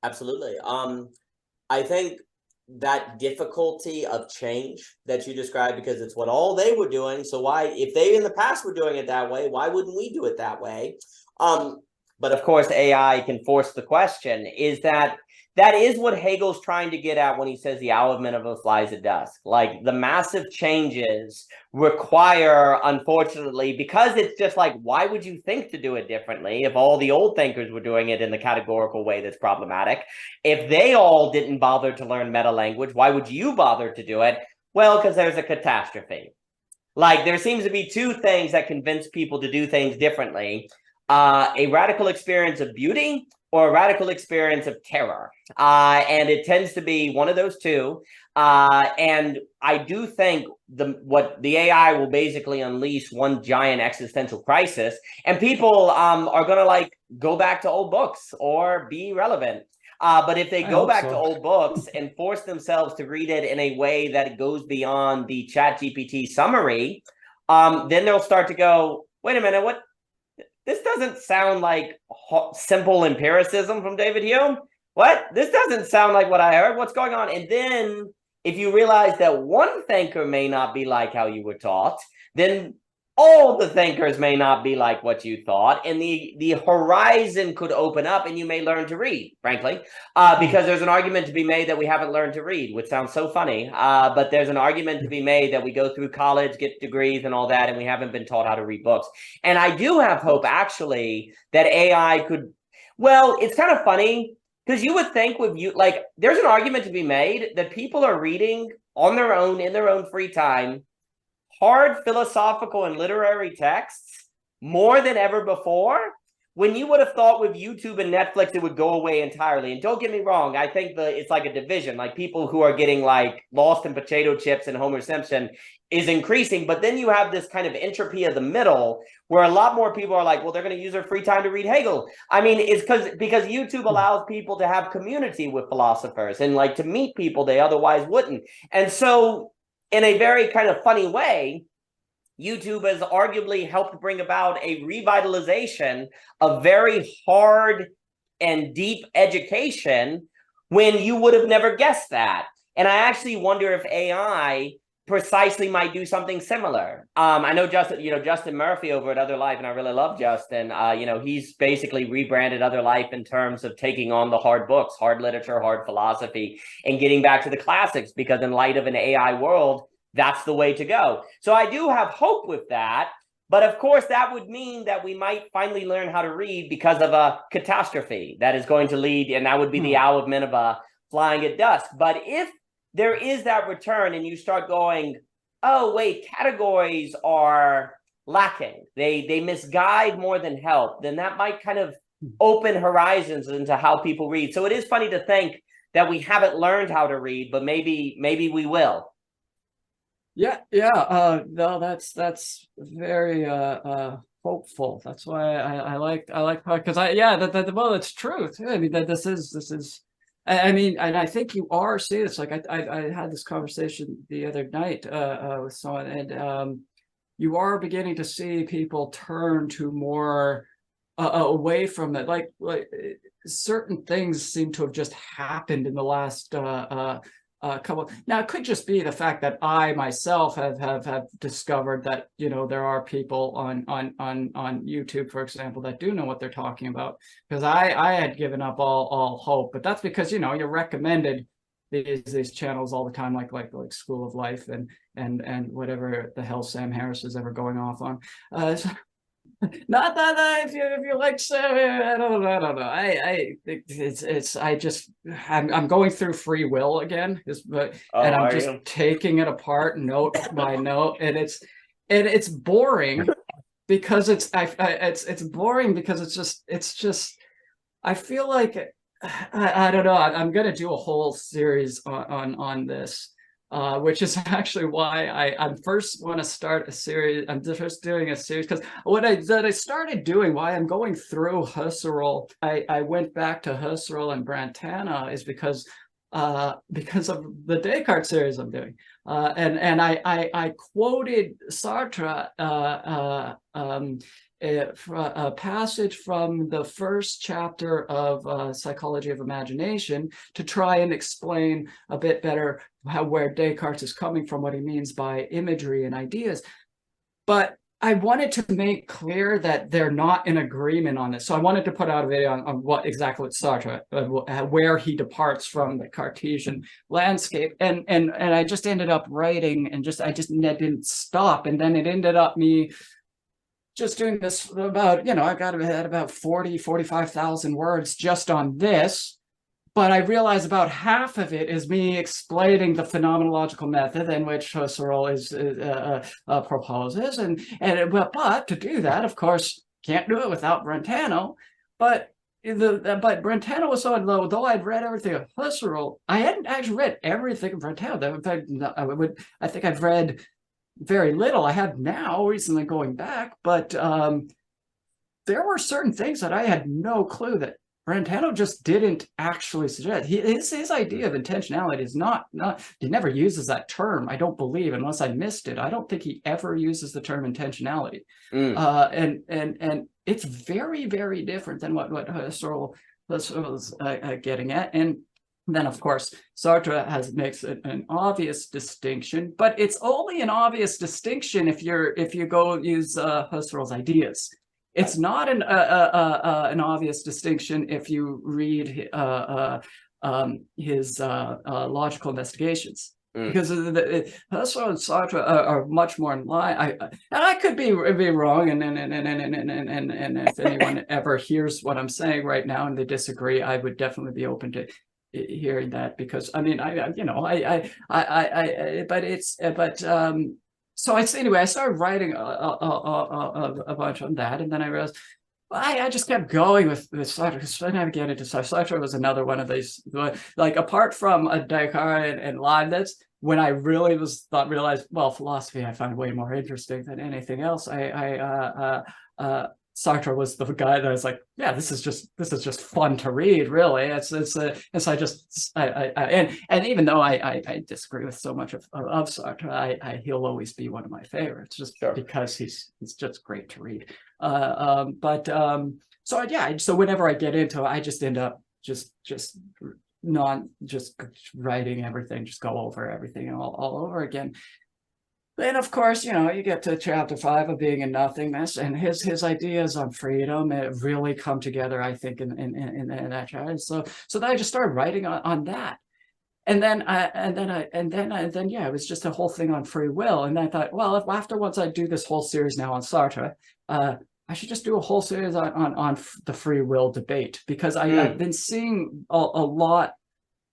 Absolutely. I think that difficulty of change that you described, because it's what all they were doing. So why, if they in the past were doing it that way, why wouldn't we do it that way? But of course, AI can force the question, is that is what Hegel's trying to get at when he says the hour of Nineveh flies at dusk. Like, the massive changes require, unfortunately, because it's just like, why would you think to do it differently if all the old thinkers were doing it in the categorical way that's problematic? If they all didn't bother to learn meta language, why would you bother to do it? Well, because there's a catastrophe. Like, there seems to be two things that convince people to do things differently. A radical experience of beauty or a radical experience of terror. And it tends to be one of those two. And I do think what the AI will basically unleash one giant existential crisis, and people are going to like go back to old books or be relevant. But if they go back to old books and force themselves to read it in a way that goes beyond the ChatGPT summary, then they'll start to go, wait a minute, this doesn't sound like simple empiricism from David Hume. What? This doesn't sound like what I heard. What's going on? And then if you realize that one thinker may not be like how you were taught, then all the thinkers may not be like what you thought, and the horizon could open up, and you may learn to read, frankly, because there's an argument to be made that we haven't learned to read, which sounds so funny, but there's an argument to be made that we go through college, get degrees and all that, and we haven't been taught how to read books. And I do have hope, actually, that AI could, well, it's kind of funny, because you would think with you, like, there's an argument to be made that people are reading on their own, in their own free time, hard philosophical and literary texts more than ever before, when you would have thought with YouTube and Netflix it would go away entirely. And don't get me wrong, I think it's like a division, like people who are getting like lost in potato chips and Homer Simpson is increasing, but then you have this kind of entropy of the middle where a lot more people are like, well, they're going to use their free time to read Hegel. I mean, it's because YouTube allows people to have community with philosophers and like to meet people they otherwise wouldn't. And so in a very kind of funny way, YouTube has arguably helped bring about a revitalization of very hard and deep education when you would have never guessed that. And I actually wonder if AI precisely might do something similar. I know Justin Murphy over at Other Life, and I really love Justin. He's basically rebranded Other Life in terms of taking on the hard books, hard literature, hard philosophy, and getting back to the classics, because in light of an AI world, that's the way to go. So I do have hope with that. But of course, that would mean that we might finally learn how to read because of a catastrophe that is going to lead, and that would be the Owl of Nineveh flying at dusk. But if there is that return and you start going, oh, wait, categories are lacking, they misguide more than help, then that might kind of open horizons into how people read. So it is funny to think that we haven't learned how to read, but maybe we will. Yeah. No, that's very hopeful. That's why I like because well, it's true too. I mean, that this is I mean, and I think you are seeing this. Like I had this conversation the other night with someone, and you are beginning to see people turn to more away from that. Like certain things seem to have just happened in the last couple. Now, it could just be the fact that I myself have discovered that there are people on YouTube, for example, that do know what they're talking about. Because I had given up all hope, but that's because you're recommended these channels all the time, like School of Life and whatever the hell Sam Harris is ever going off on. Not that if you like I don't know. I'm going through free will again, and I'm just taking it apart note by note, and it's boring because it's boring because it's just I feel like I don't know. I'm gonna do a whole series on this. Which is actually why I first want to start a series. I'm just doing a series because what I started doing, why I'm going through Husserl, I went back to Husserl and Brentano is because of the Descartes series I'm doing, and I quoted Sartre a passage from the first chapter of Psychology of Imagination to try and explain a bit better where Descartes is coming from, what he means by imagery and ideas. But I wanted to make clear that they're not in agreement on this. So I wanted to put out a video on what Sartre, where he departs from the Cartesian landscape. And I just ended up writing and I just didn't stop. And then it ended up me just doing this about, I got about 45,000 words just on this, but I realized about half of it is me explaining the phenomenological method in which Husserl proposes, but to do that, of course, can't do it without Brentano. But Brentano was so low, though I'd read everything of Husserl, I hadn't actually read everything of Brentano. In fact, I think I've read very little. I have now recently going back, but there were certain things that I had no clue that Brentano just didn't actually suggest. His idea of intentionality is not he never uses that term, I don't believe, unless I missed it. I don't think he ever uses the term intentionality. And it's very, very different than what Husserl was getting at. And then, of course, Sartre makes an obvious distinction, but it's only an obvious distinction if you go use Husserl's ideas. It's not an obvious distinction if you read his logical investigations, because Husserl and Sartre are much more in line. And I could be wrong, and if anyone ever hears what I'm saying right now and they disagree, I would definitely be open to hearing that, because I mean, so I started writing a bunch on that, and then I realized I just kept going with Sartre, because then I get into Sartre was another one of these, like, apart from Descartes and Leibniz, when I really realized, well, philosophy I find way more interesting than anything else. Sartre was the guy that I was like, yeah, this is just fun to read, really. And so and even though I disagree with so much of Sartre, he'll always be one of my favorites, just because he's just great to read. So whenever I get into it, I just end up just writing everything, just go over everything all over again. Then, of course, you get to chapter 5 of Being and Nothingness, and his ideas on freedom really come together, I think, in that chapter. So then I just started writing on that, and then it was just a whole thing on free will. And I thought, well, once I do this whole series now on Sartre, I should just do a whole series on the free will debate, because I've been seeing a lot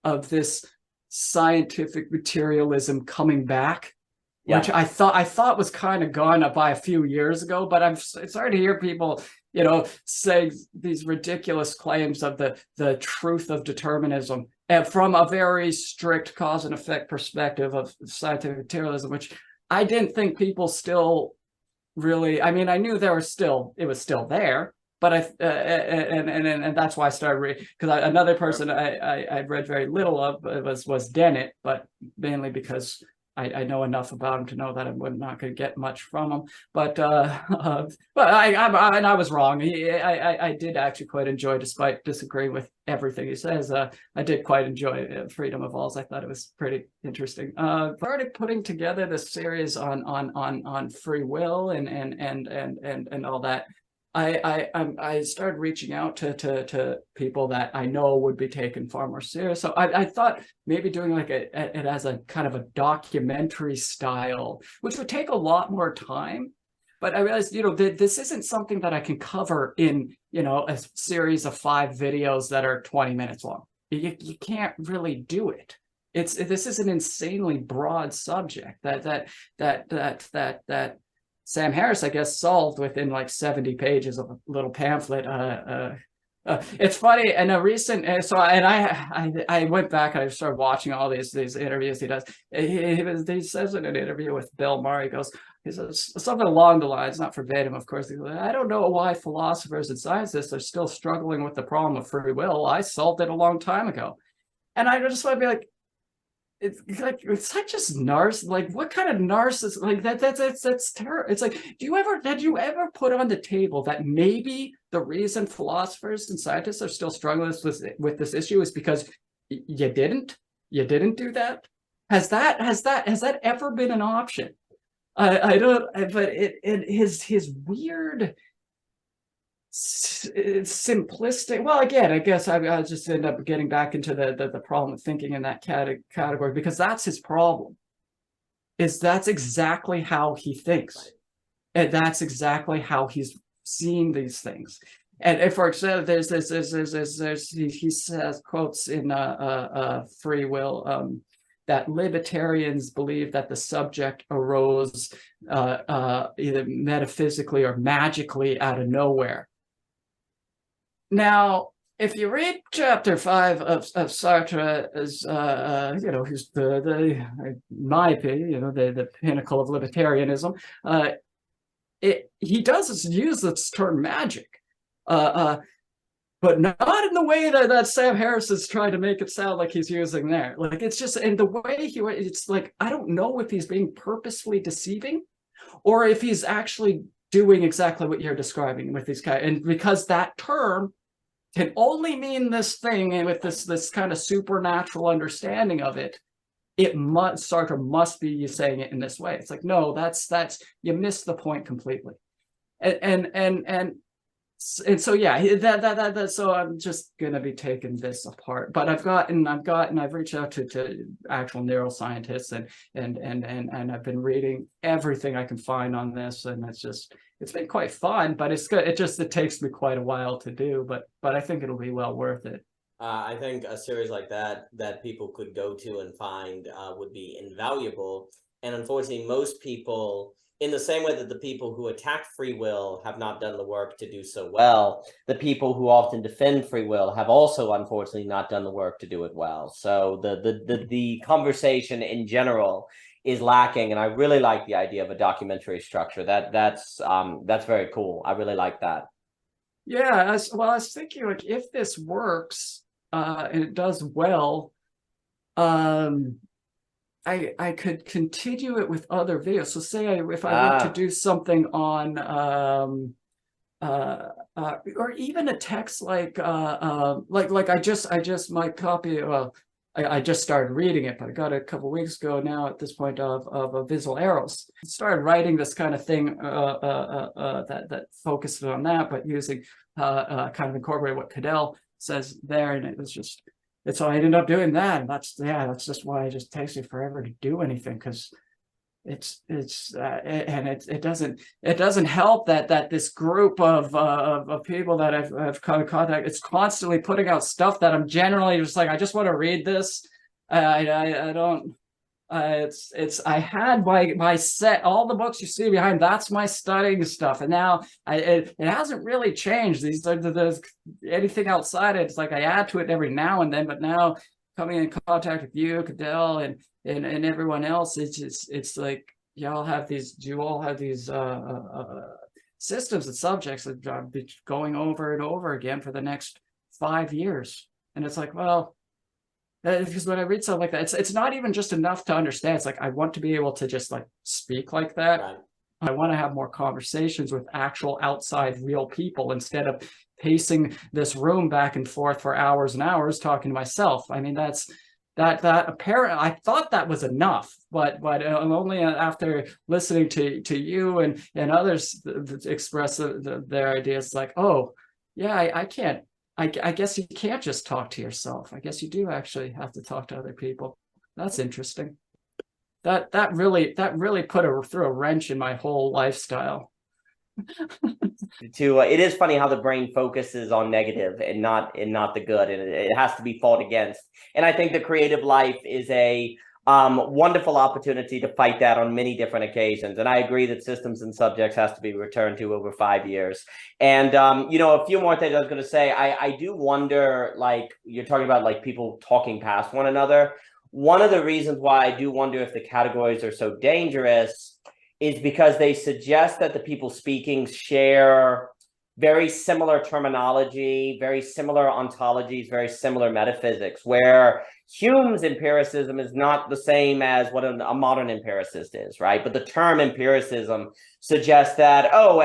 of this scientific materialism coming back. Yeah. Which I thought was kind of gone by a few years ago, but I'm starting to hear people, say these ridiculous claims of the truth of determinism, and from a very strict cause and effect perspective of scientific materialism, which I didn't think people still really. I mean, I knew it was still there, but and that's why I started reading, because another person I'd read very little of was Dennett, but mainly because I know enough about him to know that I'm not going to get much from him, but I was wrong. I did actually quite enjoy, despite disagreeing with everything he says. I did quite enjoy Freedom Evolves. I thought it was pretty interesting. Started putting together this series on free will and all that. I started reaching out to people that I know would be taken far more serious. So I thought maybe doing like it as a kind of a documentary style, which would take a lot more time. But I realized, this isn't something that I can cover in, a series of 5 videos that are 20 minutes long. You can't really do it. This is an insanely broad subject that Sam Harris, I guess, solved within like 70 pages of a little pamphlet. It's funny, and a recent, I went back and I started watching all these interviews he does. He says in an interview with Bill Maher, he says something along the lines, not verbatim, of course. He goes, I don't know why philosophers and scientists are still struggling with the problem of free will. I solved it a long time ago. And I just want to be like, it's like just narcissist. Like, what kind of narcissist? Like that's terrible. It's like, had you ever put on the table that maybe the reason philosophers and scientists are still struggling with this issue is because you didn't do that? Has that ever been an option? I don't. But his weird, simplistic. Well, again, I guess I just end up getting back into the problem of thinking in that category, because that's his problem. That's exactly how he thinks, and that's exactly how he's seeing these things. And for example, he says, quotes in Free Will, that libertarians believe that the subject arose either metaphysically or magically out of nowhere. Now, if you read chapter 5 of Sartre, as who's in my opinion, the pinnacle of libertarianism, he does use this term magic, but not in the way that Sam Harris is trying to make it sound like he's using there. Like, it's just, and the way it's like, I don't know if he's being purposefully deceiving or if he's actually doing exactly what you're describing with these guys. And because that term can only mean this thing, and with this kind of supernatural understanding of it, Sartre must be you saying it in this way. It's like, no, that's you missed the point completely. And so yeah, that so I'm just gonna be taking this apart. But I've reached out to actual neuroscientists and I've been reading everything I can find on this, and it's been quite fun, but it's good. It takes me quite a while to do, but I think it'll be well worth it. I think a series like that people could go to and find would be invaluable. And unfortunately, most people, in the same way that the people who attack free will have not done the work to do so well, the people who often defend free will have also, unfortunately, not done the work to do it well. So the conversation in general is lacking, and I really like the idea of a documentary structure. That's very cool. I really like that. Yeah, I was thinking, like, if this works and it does well, I could continue it with other videos. So say if I were to do something on or even a text like I just my copy, well, I just started reading it, but I got it a couple of weeks ago now at this point of Visual Arrows. I started writing this kind of thing that focused on that, but using kind of incorporate what Cadell says there, and so I ended up doing that, and that's just why it just takes me forever to do anything, because it doesn't help that this group of people that I've come in contact, it's constantly putting out stuff that I'm generally just like, I just want to read this. I don't. I had my set, all the books you see behind, that's my studying stuff, and now it hasn't really changed. These are the anything outside it, it's like I add to it every now and then, but now coming in contact with you, Cadell, and everyone else, it's like you all have these systems and subjects that I'll be going over and over again for the next 5 years, and it's like, well, because when I read something like that, it's not even just enough to understand. It's like, I want to be able to just like speak like that. Right. I want to have more conversations with actual outside real people instead of pacing this room back and forth for hours and hours talking to myself. I mean, that apparent. I thought that was enough, but only after listening to you and others express their ideas, like, oh yeah, I can't. I guess you can't just talk to yourself. I guess you do actually have to talk to other people. That's interesting. That really threw a wrench in my whole lifestyle. It is funny how the brain focuses on negative and not the good, and it has to be fought against. And I think the creative life is a wonderful opportunity to fight that on many different occasions. And I agree that systems and subjects has to be returned to over 5 years. And, a few more things I was going to say. I do wonder, like, you're talking about like people talking past one another. One of the reasons why I do wonder if the categories are so dangerous is because they suggest that the people speaking share very similar terminology, very similar ontologies, very similar metaphysics, where Hume's empiricism is not the same as what a modern empiricist is, right? But the term empiricism suggests that, all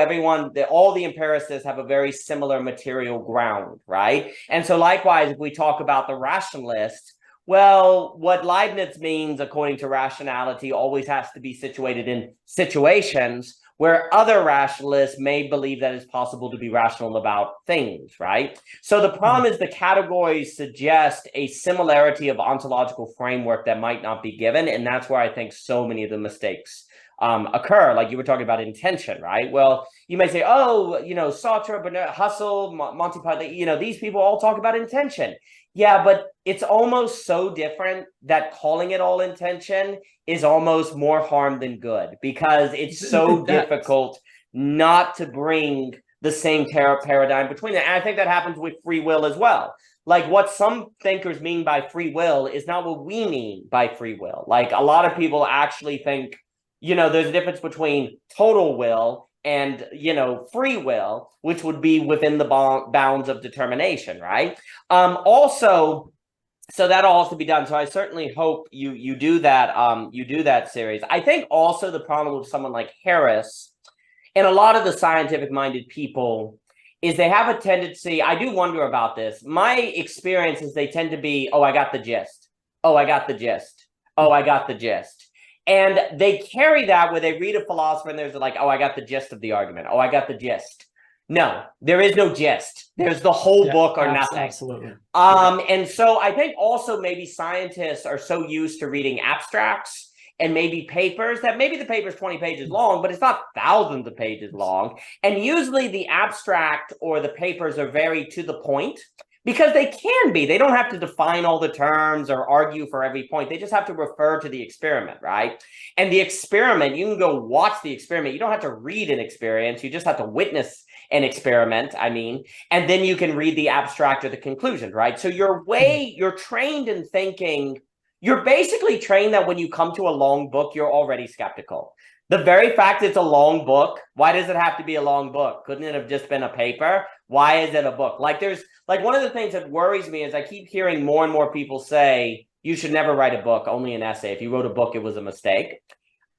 the empiricists have a very similar material ground, right? And so likewise, if we talk about the rationalist, well, what Leibniz means, according to rationality, always has to be situated in situations where other rationalists may believe that it's possible to be rational about things, right? So the problem is the categories suggest a similarity of ontological framework that might not be given, and that's where I think so many of the mistakes occur. Like you were talking about intention, right? Well, you may say, Sartre, Bernard, Husserl, Monty Python, these people all talk about intention. Yeah, but it's almost so different that calling it all intention is almost more harm than good, because it's so difficult not to bring the same paradigm between them. And I think that happens with free will as well. Like what some thinkers mean by free will is not what we mean by free will. Like a lot of people actually think, there's a difference between total will and, free will, which would be within the bounds of determination, right? Also, so that all has to be done. So I certainly hope you do that. You do that series. I think also the problem with someone like Harris and a lot of the scientific-minded people is they have a tendency. I do wonder about this. My experience is they tend to be, oh, I got the gist. Oh, I got the gist. Oh, I got the gist. And they carry that where they read a philosopher and there's like, oh, I got the gist of the argument. Oh, I got the gist. No, there is no gist. There's the whole book or nothing. Absolutely. And so I think also maybe scientists are so used to reading abstracts and maybe papers that maybe the paper's 20 pages long, but it's not thousands of pages long. And usually the abstract or the papers are very to the point. Because they can be. They don't have to define all the terms or argue for every point. They just have to refer to the experiment, right? And the experiment, you can go watch the experiment. You don't have to read an experience. You just have to witness an experiment, and then you can read the abstract or the conclusion, right? So you're trained in thinking, you're basically trained that when you come to a long book, you're already skeptical. The very fact it's a long book, why does it have to be a long book? Couldn't it have just been a paper? Why is it a book? One of the things that worries me is I keep hearing more and more people say, you should never write a book, only an essay. If you wrote a book, it was a mistake.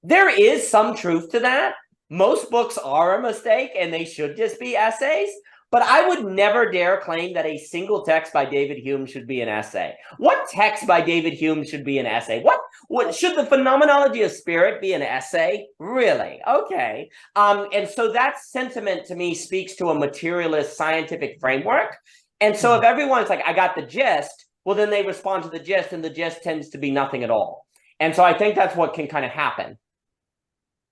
There is some truth to that. Most books are a mistake and they should just be essays. But I would never dare claim that a single text by David Hume should be an essay. What text by David Hume should be an essay? What should the Phenomenology of Spirit be an essay? Really? Okay. And so that sentiment to me speaks to a materialist scientific framework. And so if everyone's like, I got the gist, well, then they respond to the gist, and the gist tends to be nothing at all. And so I think that's what can kind of happen.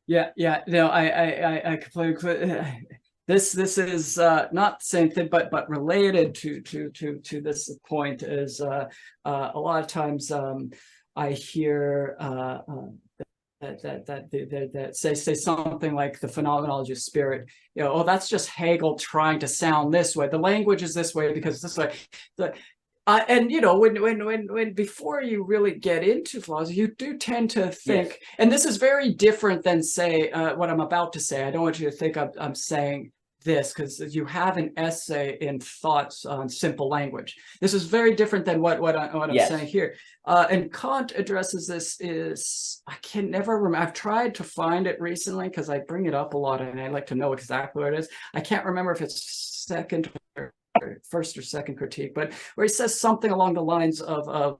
Yeah. No, I completely. This is not the same thing, but related to this point is a lot of times I hear that say something like the phenomenology of spirit. Oh, that's just Hegel trying to sound this way. The language is this way because this way. And when before you really get into philosophy, you do tend to think, yes. And this is very different than say what I'm about to say. I don't want you to think I'm saying this because you have an essay in Thoughts on Simple Language. This is very different than what I'm yes. saying here. And Kant addresses this I can never remember. I've tried to find it recently because I bring it up a lot and I like to know exactly what it is. I can't remember if it's second or first or second critique, but where he says something along the lines of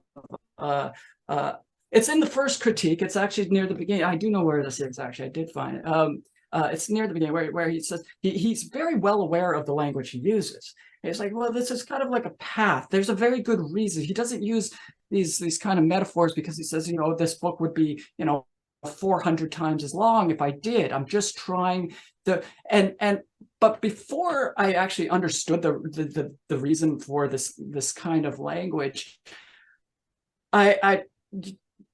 it's in the first critique. It's actually near the beginning. I do know where this is actually. I did find it. It's near the beginning where he says he's very well aware of the language he uses. It's like, well, this is kind of like a path. There's a very good reason. He doesn't use these kind of metaphors because he says, this book would be, 400 times as long if I did. I'm just trying but before I actually understood the reason for this kind of language, I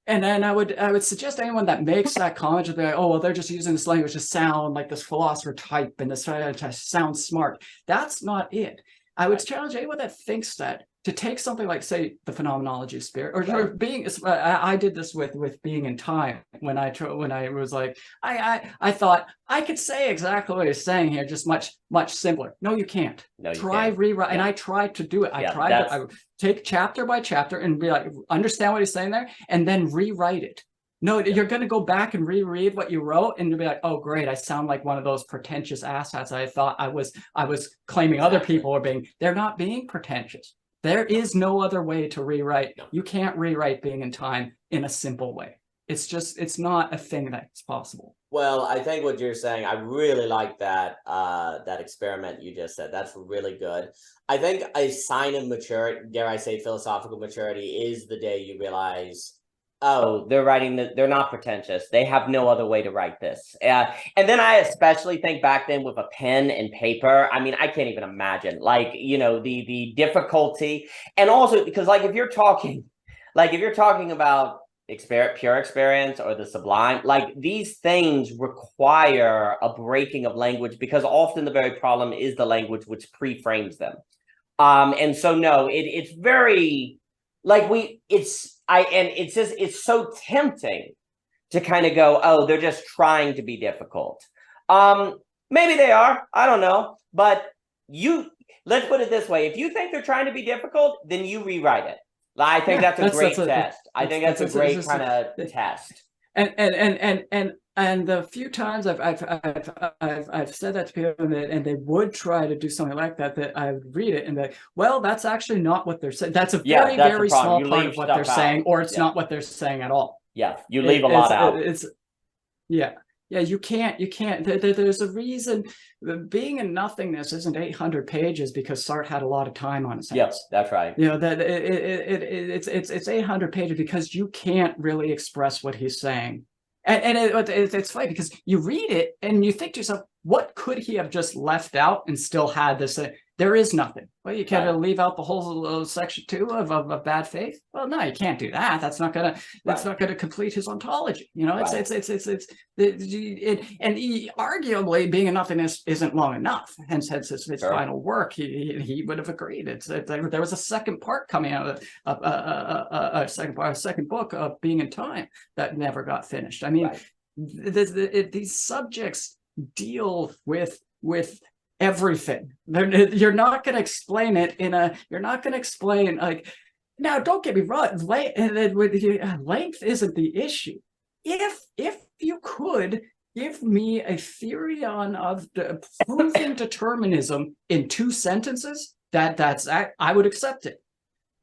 would suggest anyone that makes that comment to be like, oh, well, they're just using this language to sound like this philosopher type and to sound smart. That's not it. I would challenge anyone that thinks that to take something like, say, the phenomenology of spirit, or being. I did this with being in time when I was like, I thought I could say exactly what he's saying here, just much simpler. No, you can't. No, you try can't. Rewrite, and I tried to do it. I would take chapter by chapter and be like, understand what he's saying there, and then rewrite it. No, you're going to go back and reread what you wrote and you'll be like, oh, great, I sound like one of those pretentious asshats I thought I was claiming other people were being. They're not being pretentious. There is no other way to rewrite. You can't rewrite being in time in a simple way. It's not a thing that's possible. Well, I think what you're saying, I really like that experiment you just said. That's really good. I think a sign of maturity, dare I say philosophical maturity, is the day you realize, oh, they're not pretentious. They have no other way to write this. And then I especially think back then with a pen and paper, I can't even imagine the difficulty. And also because if you're talking about pure experience or the sublime, these things require a breaking of language because often the very problem is the language which pre-frames them. And so no, it's very it's so tempting to kind of go, oh, they're just trying to be difficult. Maybe they are. I don't know. But let's put it this way. If you think they're trying to be difficult, then you rewrite it. I think that's a great test. I think that's a great kind of test. And the few times I've said that to people and they would try to do something like that, that I would read it and be, well, that's actually not what they're saying. That's a very small part of what they're saying, or it's not what they're saying at all. Yeah, you leave a lot out. Yeah, you can't. There's a reason. Being in nothingness isn't 800 pages because Sartre had a lot of time on his hands. Yes, that's right. You know that it's 800 pages because you can't really express what he's saying, and it's funny because you read it and you think to yourself, what could he have just left out and still had this? There is nothing. Well, you can't leave out the whole section 2 of bad faith. Well, no, you can't do that. That's not gonna complete his ontology. You know, arguably being in nothingness isn't long enough. Hence his final work. He would have agreed. There was a second part coming out of a second book of Being in Time that never got finished. I mean, these subjects deal with everything. You're not going to explain it you're not going to explain, like, now don't get me wrong, length isn't the issue. If you could give me a theory of proving determinism in 2 sentences, I would accept it.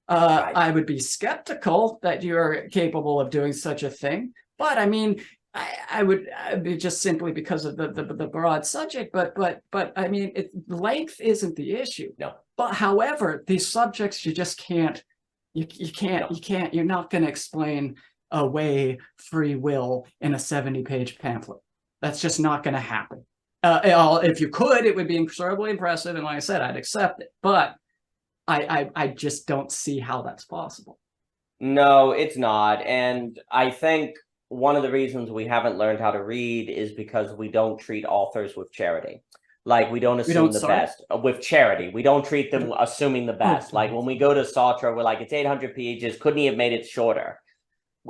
I would be skeptical that you're capable of doing such a thing, but I mean, I would be just simply because of the broad subject, but I mean, length isn't the issue. No. But however, these subjects you just can't. You're not going to explain away free will in a 70-page pamphlet. That's just not going to happen. If you could, it would be incredibly impressive, and like I said, I'd accept it. But I just don't see how that's possible. No, it's not, and I think one of the reasons we haven't learned how to read is because we don't treat authors with charity. Like, we don't assume the best with charity. We don't treat them assuming the best. Like, when we go to Sartre, we're like, it's 800 pages. Couldn't he have made it shorter?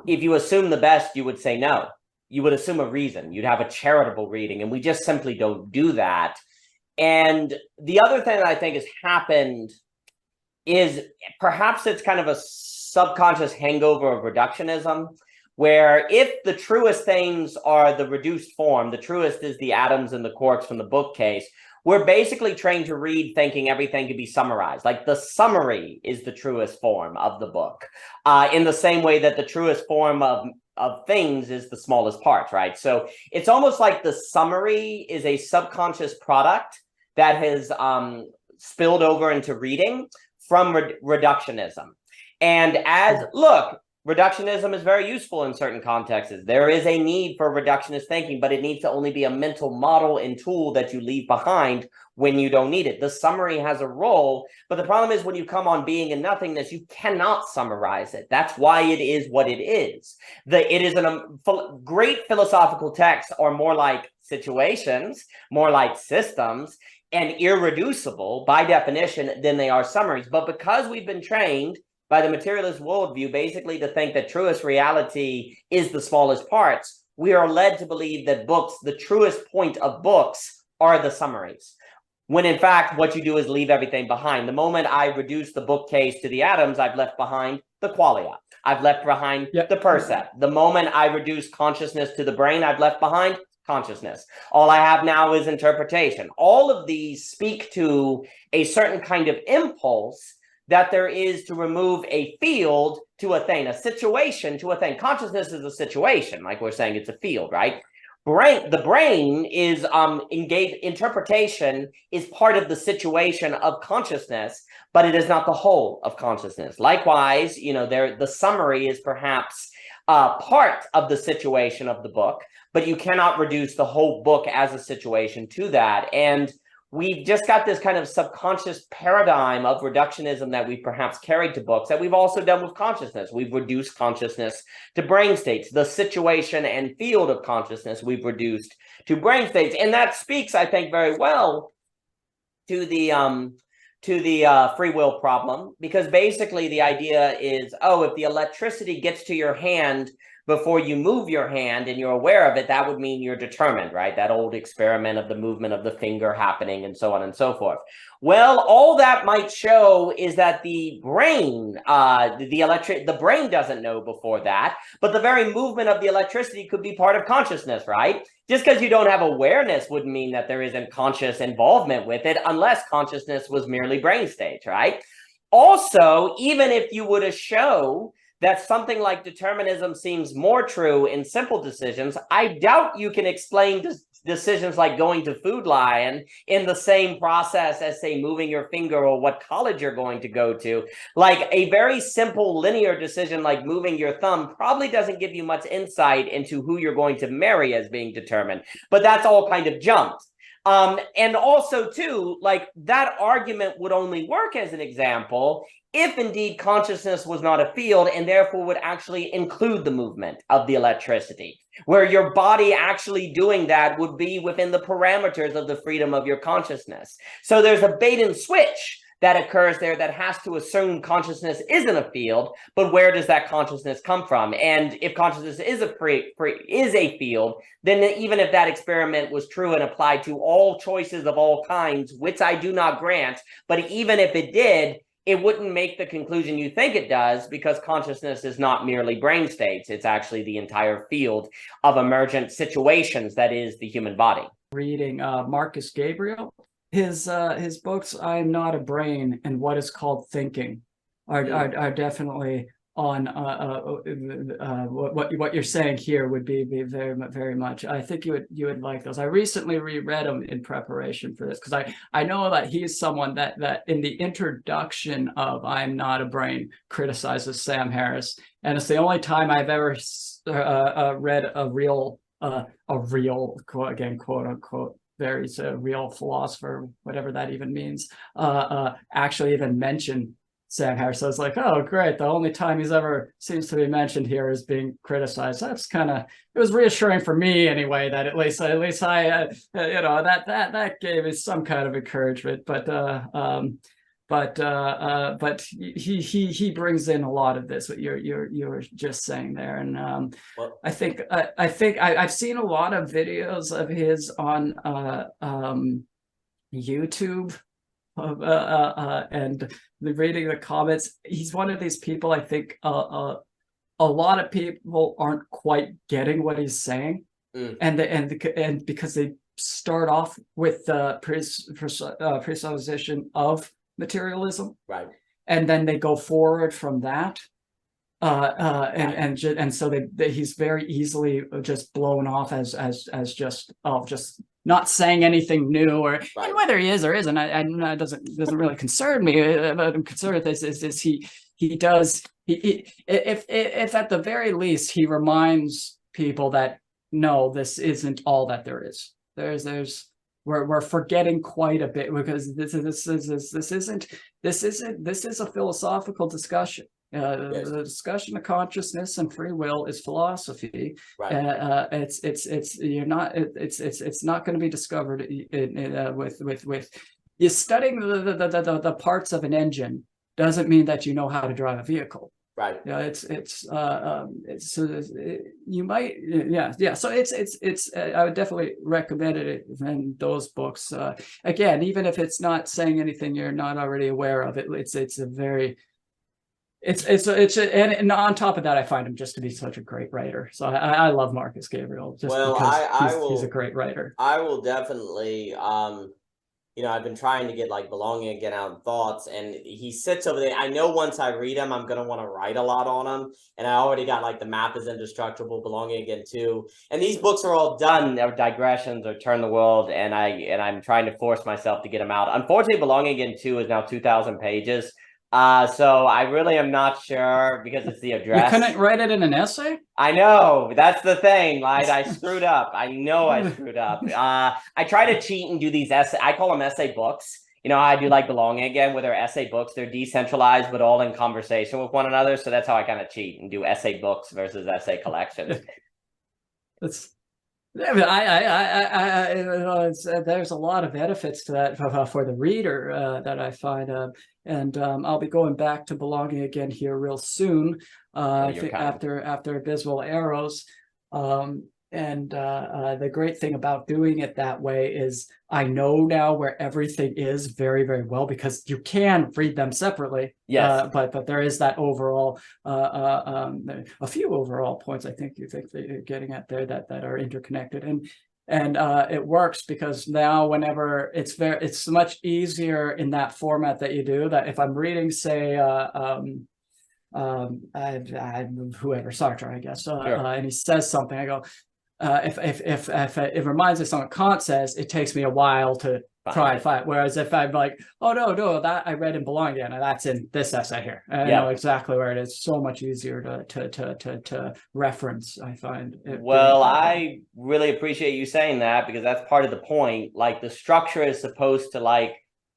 If you assume the best, you would say no. You would assume a reason. You'd have a charitable reading, and we just simply don't do that. And the other thing that I think has happened is perhaps it's kind of a subconscious hangover of reductionism, where if the truest things are the reduced form, the truest is the atoms and the quarks from the bookcase, we're basically trained to read thinking everything can be summarized. Like, the summary is the truest form of the book, in the same way that the truest form of things is the smallest parts, right? So it's almost like the summary is a subconscious product that has spilled over into reading from reductionism. And reductionism is very useful in certain contexts. There is a need for reductionist thinking, but it needs to only be a mental model and tool that you leave behind when you don't need it. The summary has a role, but the problem is when you come on Being and Nothingness, you cannot summarize it. That's why it is what it is. It is great philosophical texts are more like situations, more like systems, and irreducible by definition than they are summaries. But because we've been trained by the materialist worldview basically to think that truest reality is the smallest parts, we are led to believe that books, the truest point of books, are the summaries. When in fact, what you do is leave everything behind. The moment I reduce the bookcase to the atoms, I've left behind the qualia. I've left behind the percept. The moment I reduce consciousness to the brain, I've left behind consciousness. All I have now is interpretation. All of these speak to a certain kind of impulse that there is to remove a field to a thing, a situation to a thing. Consciousness is a situation, like we're saying, it's a field, right? The brain is engaged. Interpretation is part of the situation of consciousness, but it is not the whole of consciousness. Likewise, the summary is perhaps part of the situation of the book, but you cannot reduce the whole book as a situation to that. And we've just got this kind of subconscious paradigm of reductionism that we perhaps carried to books that we've also done with consciousness. We've reduced consciousness to brain states. The situation and field of consciousness we've reduced to brain states. And that speaks, I think, very well to the free will problem, because basically the idea is, if the electricity gets to your hand before you move your hand and you're aware of it, that would mean you're determined, right? That old experiment of the movement of the finger happening and so on and so forth. Well, all that might show is that the brain, the brain doesn't know before that, but the very movement of the electricity could be part of consciousness, right? Just because you don't have awareness wouldn't mean that there isn't conscious involvement with it, unless consciousness was merely brain states, right? Also, even if you were to show that something like determinism seems more true in simple decisions, I doubt you can explain decisions like going to Food Lion in the same process as, say, moving your finger or what college you're going to go to. Like a very simple linear decision like moving your thumb probably doesn't give you much insight into who you're going to marry as being determined, but that's all kind of jumped. And also, too, like that argument would only work as an example if indeed consciousness was not a field and therefore would actually include the movement of the electricity, where your body actually doing that would be within the parameters of the freedom of your consciousness. So there's a bait and switch that occurs there that has to assume consciousness isn't a field, but where does that consciousness come from? And if consciousness is a field, then even if that experiment was true and applied to all choices of all kinds, which I do not grant, but even if it did, it wouldn't make the conclusion you think it does, because consciousness is not merely brain states. It's actually the entire field of emergent situations that is the human body. Reading Marcus Gabriel. His books, I'm Not a Brain and What is Called Thinking, are definitely on what you're saying here would be very much. I think you would like those. I recently reread them in preparation for this, because I know that he's someone that in the introduction of I'm Not a Brain criticizes Sam Harris, and it's the only time I've ever read a real quote unquote very real philosopher, whatever that even means, actually even mention Sam Harris. So it's like, oh, great. The only time he's ever seems to be mentioned here is being criticized. That's kind of, it was reassuring for me anyway, that at least I, that gave me some kind of encouragement. But he brings in a lot of this, what you're just saying there. And well, I think I've seen a lot of videos of his on YouTube, and reading the comments. He's one of these people, I think a lot of people aren't quite getting what he's saying, and because they start off with the presupposition of materialism, right, and then they go forward from that, and so he's very easily just blown off as just not saying anything new, or right. And whether he is or isn't, it doesn't really concern me. What I'm concerned with is he does if at the very least he reminds people that no, this isn't all that there is. We're forgetting quite a bit, because this is a philosophical discussion. Yes. The discussion of consciousness and free will is philosophy. Right. It's not going to be discovered with you studying the parts of an engine doesn't mean that you know how to drive a vehicle. Right. Yeah, you might, yeah. So it's I would definitely recommend it in those books. Again, even if it's not saying anything you're not already aware of, and on top of that, I find him just to be such a great writer. So I love Marcus Gabriel just because he's a great writer. I will definitely I've been trying to get like Belonging Again out in thoughts, and he sits over there. I know once I read him, I'm going to want to write a lot on him. And I already got like The Map is Indestructible, Belonging Again too. And these books are all done, or digressions, or Turn the World. And I'm trying to force myself to get them out. Unfortunately, Belonging Again 2 is now 2,000 pages. So I really am not sure, because it's the address. You couldn't write it in an essay? I know, that's the thing, right? I screwed up. I know I screwed up. I try to cheat and do these I call them essay books. I do like Belonging Again, where they're essay books. They're decentralized, but all in conversation with one another. So that's how I kind of cheat and do essay books versus essay collections. There's a lot of benefits to that for the reader that I find, and I'll be going back to belonging again here real soon. I think after Abysmal Arrows, and the great thing about doing it that way is I know now where everything is very, very well, because you can read them separately. Yes. But there is that overall, a few overall points I think that you're getting at there that are interconnected, and it works because now whenever it's much easier in that format that you do, that if I'm reading, say, whoever, Sartre, I guess, Sure. and he says something, I go, if it reminds me of something Kant says, it takes me a while to try and find. Whereas if I'm like, oh no, that I read in Belonging, and that's in this essay here, and I know exactly where it is. So much easier to reference, I find. Well, I really appreciate you saying that, because that's part of the point. Like, the structure is supposed to, like,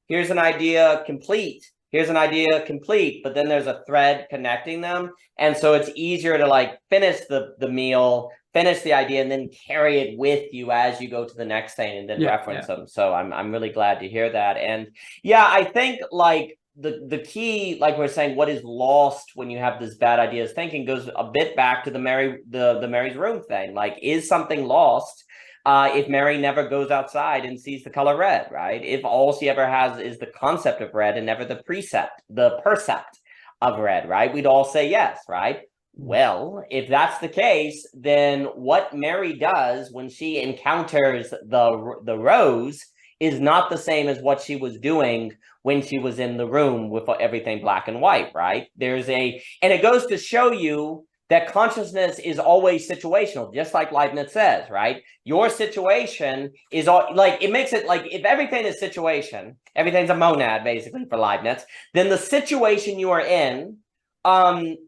here's an idea, complete. Here's an idea, complete, but then there's a thread connecting them. And so it's easier to, like, finish the meal, finish the idea, and then carry it with you as you go to the next thing, and then reference them. So I'm really glad to hear that. And yeah, I think, like, the key, like we're saying, what is lost when you have this bad ideas thinking goes a bit back to the Mary's room thing. Like, is something lost if Mary never goes outside and sees the color red, right? If all she ever has is the concept of red and never the percept of red, right? We'd all say yes, right? Well, if that's the case, then what Mary does when she encounters the rose is not the same as what she was doing when she was in the room with everything black and white, right? And it goes to show you that consciousness is always situational, just like Leibniz says, right? Your situation is all, like, it makes it like, if everything is situation, everything's a monad basically for Leibniz, then the situation you are in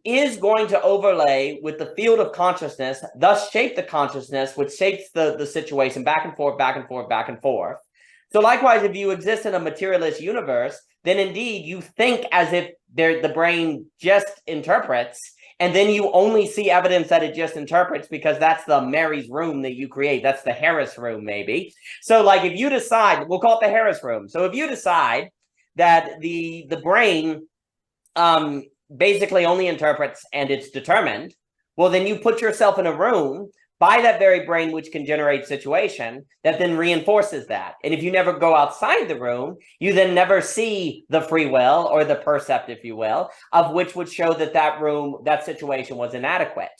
is going to overlay with the field of consciousness, thus shape the consciousness, which shapes the situation back and forth, back and forth, back and forth. So likewise, if you exist in a materialist universe, then indeed you think as if the brain just interprets, and then you only see evidence that it just interprets because that's the Mary's room that you create. That's the Harris room, maybe. So, like, if you decide, we'll call it the Harris room. So if you decide that the brain basically only interprets and it's determined, well, then you put yourself in a room by that very brain, which can generate situation that then reinforces that. And if you never go outside the room, you then never see the free will or the percept, if you will, of which would show that that situation was inadequate.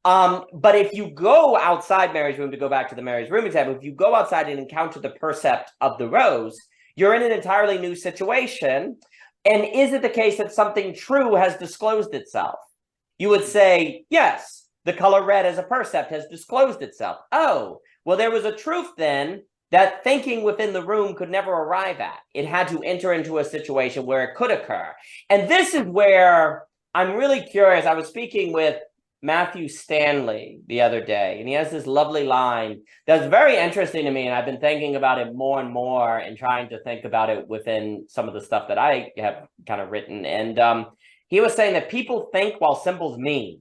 But if you go outside Mary's room, to go back to the Mary's room example, if you go outside and encounter the percept of the rose, you're in an entirely new situation. And is it the case that something true has disclosed itself? You would say, yes. The color red as a percept has disclosed itself. Oh, well, there was a truth then that thinking within the room could never arrive at. It had to enter into a situation where it could occur. And this is where I'm really curious. I was speaking with Matthew Stanley the other day, and he has this lovely line that's very interesting to me, and I've been thinking about it more and more and trying to think about it within some of the stuff that I have kind of written. And he was saying that people think while symbols mean.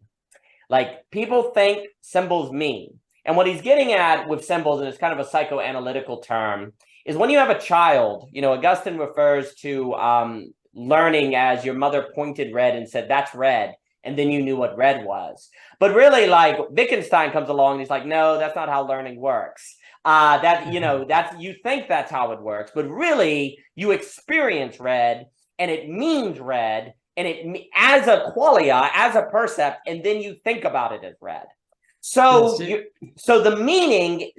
Like, people think symbols mean. And what he's getting at with symbols, and it's kind of a psychoanalytical term, is when you have a child, Augustine refers to learning as your mother pointed red and said, that's red. And then you knew what red was. But really, like, Wittgenstein comes along and he's like, no, that's not how learning works. You think that's how it works, but really you experience red and it means red. And it as a qualia, as a percept, and then you think about it as red. So, meaning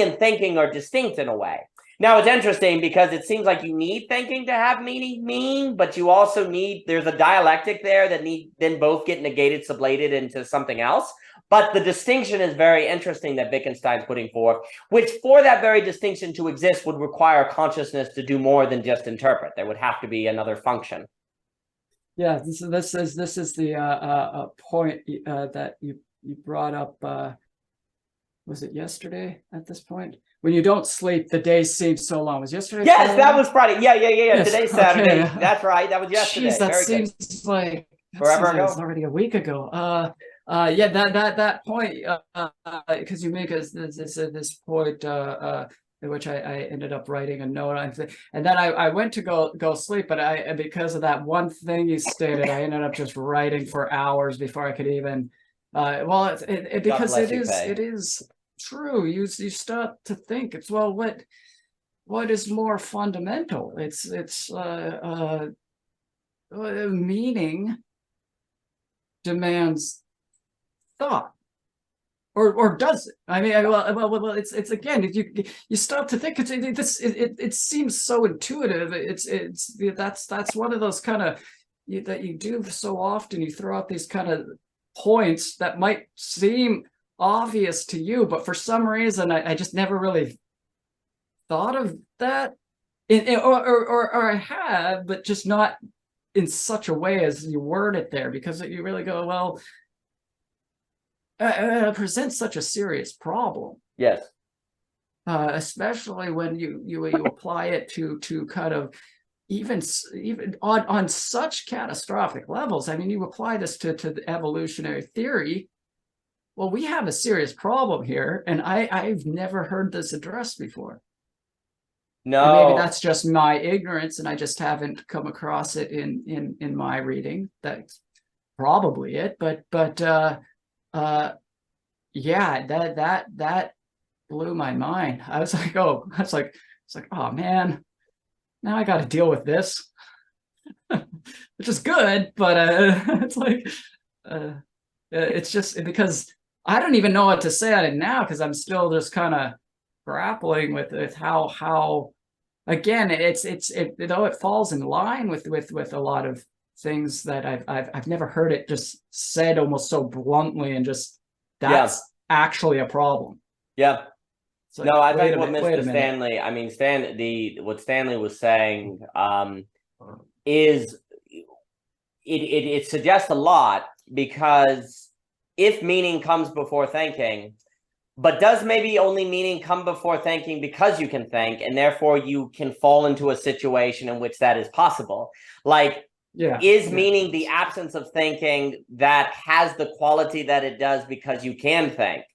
and thinking are distinct in a way. Now, it's interesting because it seems like you need thinking to have meaning, but you also there's a dialectic there that then both get negated, sublated into something else. But the distinction is very interesting that Wittgenstein's putting forth, which for that very distinction to exist would require consciousness to do more than just interpret. There would have to be another function. Yeah, this is the point that you brought up. Was it yesterday at this point? When you don't sleep, the day seems so long. Was yesterday? Yes, Friday? that was Friday. Yeah. Yes, Today's Saturday. Okay. That's right. That was yesterday. Jeez, that very seems good. like Forever ago. It's already a week ago. Yeah, that point, because you make this point, in which I ended up writing a note on, and then I went to go sleep, but because of that one thing you stated, I ended up just writing for hours before I could even. Well, because it is true. You start to think it's, well, what is more fundamental? It's meaning demands thought, or does it? I mean, well, it's again, if you start to think, it seems so intuitive. That's one of those kind of that you do so often. You throw out these kind of points that might seem obvious to you, but for some reason I just never really thought of that, or I have, but just not in such a way as you word it there, because you really go, well, presents such a serious problem. Yes. Especially when you apply it to kind of even on such catastrophic levels. I mean, you apply this to the evolutionary theory. Well, we have a serious problem here, and I've never heard this addressed before. No, and maybe that's just my ignorance, and I just haven't come across it in my reading. That's probably it. But yeah, that blew my mind. I was like, oh man, now I got to deal with this, which is good, but it's like it's just because I don't even know what to say on it now, because I'm still just kind of grappling with how again though it falls in line with a lot of things that I've never heard it just said almost so bluntly, and just that's actually a problem. Yeah. So no, I think what Mr. Stanley, I mean, what Stanley was saying is it suggests a lot, because if meaning comes before thinking, but does maybe only meaning come before thinking because you can think, and therefore you can fall into a situation in which that is possible? Like, is meaning the absence of thinking that has the quality that it does because you can think?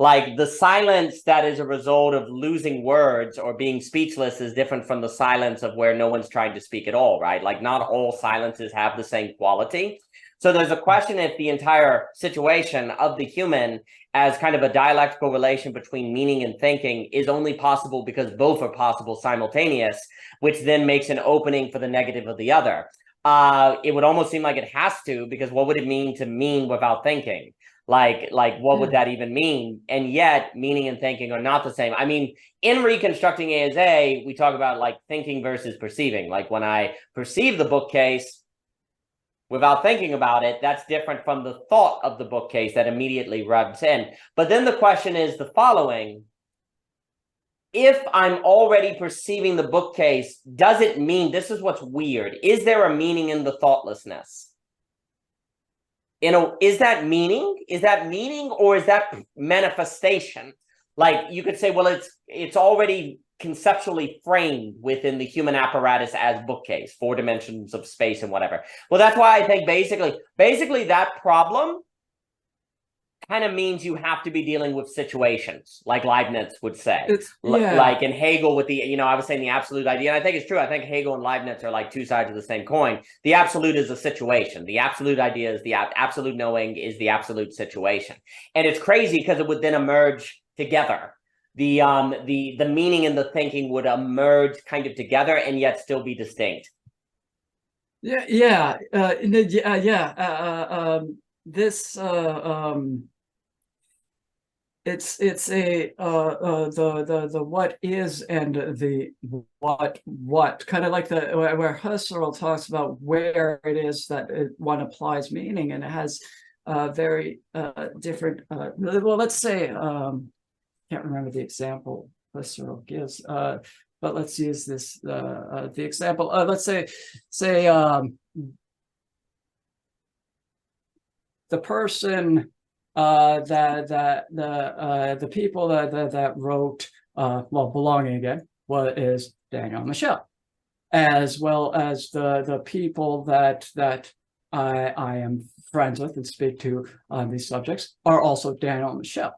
Like, the silence that is a result of losing words or being speechless is different from the silence of where no one's trying to speak at all, right? Like, not all silences have the same quality. So there's a question if the entire situation of the human as kind of a dialectical relation between meaning and thinking is only possible because both are possible simultaneous, which then makes an opening for the negative of the other. It would almost seem like it has to, because what would it mean to mean without thinking? Like what would that even mean? And yet meaning and thinking are not the same. I mean, in Reconstructing A as A, we talk about like thinking versus perceiving. Like, when I perceive the bookcase without thinking about it, that's different from the thought of the bookcase that immediately rubs in. But then the question is the following: if I'm already perceiving the bookcase, does it mean, this is what's weird, is there a meaning in the thoughtlessness? Is that meaning? Is that meaning, or is that manifestation? Like, you could say, well, it's already conceptually framed within the human apparatus as bookcase, 4 dimensions of space and whatever. Well, that's why I think basically that problem kind of means you have to be dealing with situations, like Leibniz would say. Like in Hegel with the, I was saying the absolute idea, and I think it's true. I think Hegel and Leibniz are like two sides of the same coin. The absolute is a situation. The absolute idea is the absolute knowing is the absolute situation. And it's crazy because it would then emerge together. The meaning and the thinking would emerge kind of together and yet still be distinct. It's a the what is and the what kind of like where Husserl talks about where it is that one applies meaning, and it has very different well, let's say can't remember the example Husserl gives, but let's use this the example. Let's say the person the people that wrote Belonging Again is Daniel and Michelle, as well as the people that I am friends with and speak to on these subjects are also Daniel and Michelle.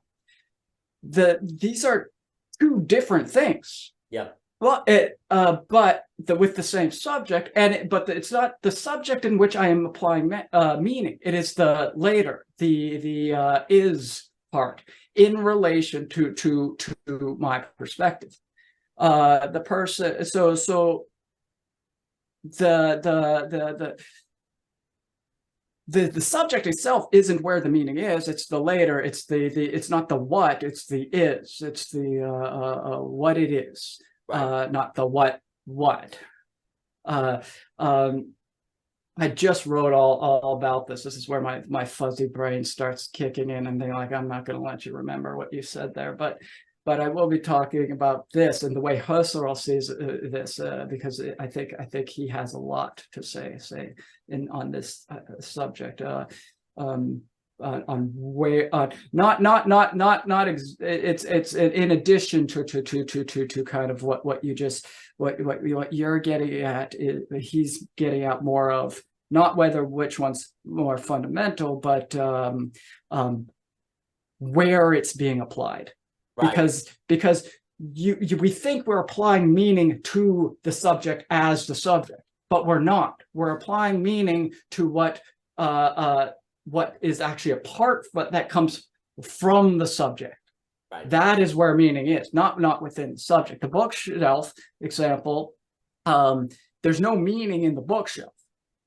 These are two different things. Yeah. Well, with the same subject, but it's not the subject in which I am applying meaning. It is the later, the is part in relation to my perspective. The person, so the subject itself isn't where the meaning is. It's the later. It's it's not the what. It's the is. It's the what it is. Right. Not the what. I just wrote all about this. This is where my fuzzy brain starts kicking in and being like, I'm not going to let you remember what you said there, but I will be talking about this and the way Husserl sees this, because I think he has a lot to say on this subject. On where it's in addition to kind of what you're getting at. He's getting at more of not which one's more fundamental, but where it's being applied. Right. Because we think we're applying meaning to the subject as the subject, but we're not. We're applying meaning to what is actually a part, but that comes from the subject. Right. That is where meaning is, not within the subject. The bookshelf example, there's no meaning in the bookshelf.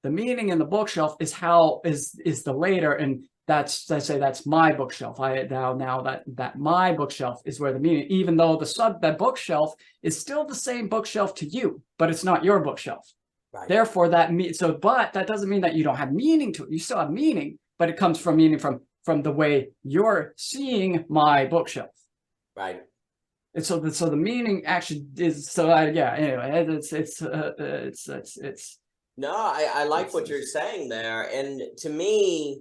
The meaning in the bookshelf is the later, and that's my bookshelf. Now that my bookshelf is where the meaning, even though that bookshelf is still the same bookshelf to you, but it's not your bookshelf. Right. Therefore, but that doesn't mean that you don't have meaning to it. You still have meaning, but it comes from meaning from the way you're seeing my bookshelf. Right. And so the meaning actually is anyway, it's no, I like what you're saying there, and to me,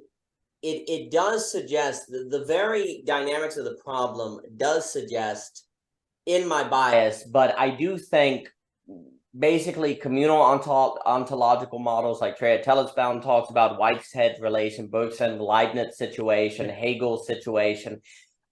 it does suggest the very dynamics of the problem does suggest, in my bias, but I do think basically communal ontological models like Telesbaum talks about, Whitehead's relation, Bergson, Leibniz situation, Hegel's situation.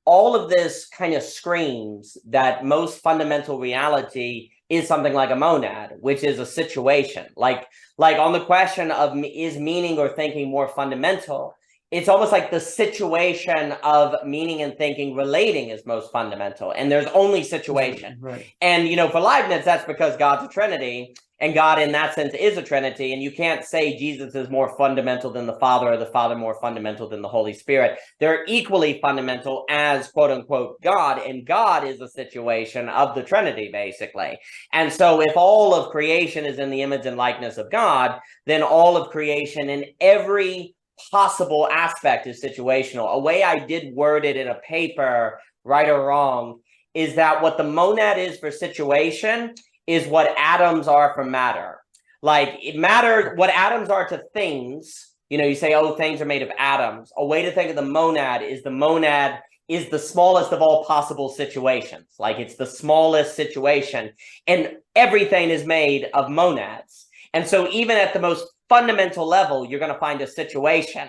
All of this kind of screams that most fundamental reality is something like a monad, which is a situation. Like on the question of is meaning or thinking more fundamental, it's almost like the situation of meaning and thinking relating is most fundamental, and there's only situation. Right. And, for Leibniz, that's because God's a Trinity, and God in that sense is a Trinity, and you can't say Jesus is more fundamental than the Father or the Father more fundamental than the Holy Spirit. They're equally fundamental as, quote unquote, God, and God is a situation of the Trinity, basically. And so if all of creation is in the image and likeness of God, then all of creation in every possible aspect is situational. A way I did word it in a paper, right or wrong, is that what the monad is for situation is what atoms are for matter. Like matter, what atoms are to things, you say, oh, things are made of atoms. A way to think of the monad is the smallest of all possible situations. Like it's the smallest situation, and everything is made of monads. And so even at the most fundamental level, you're going to find a situation.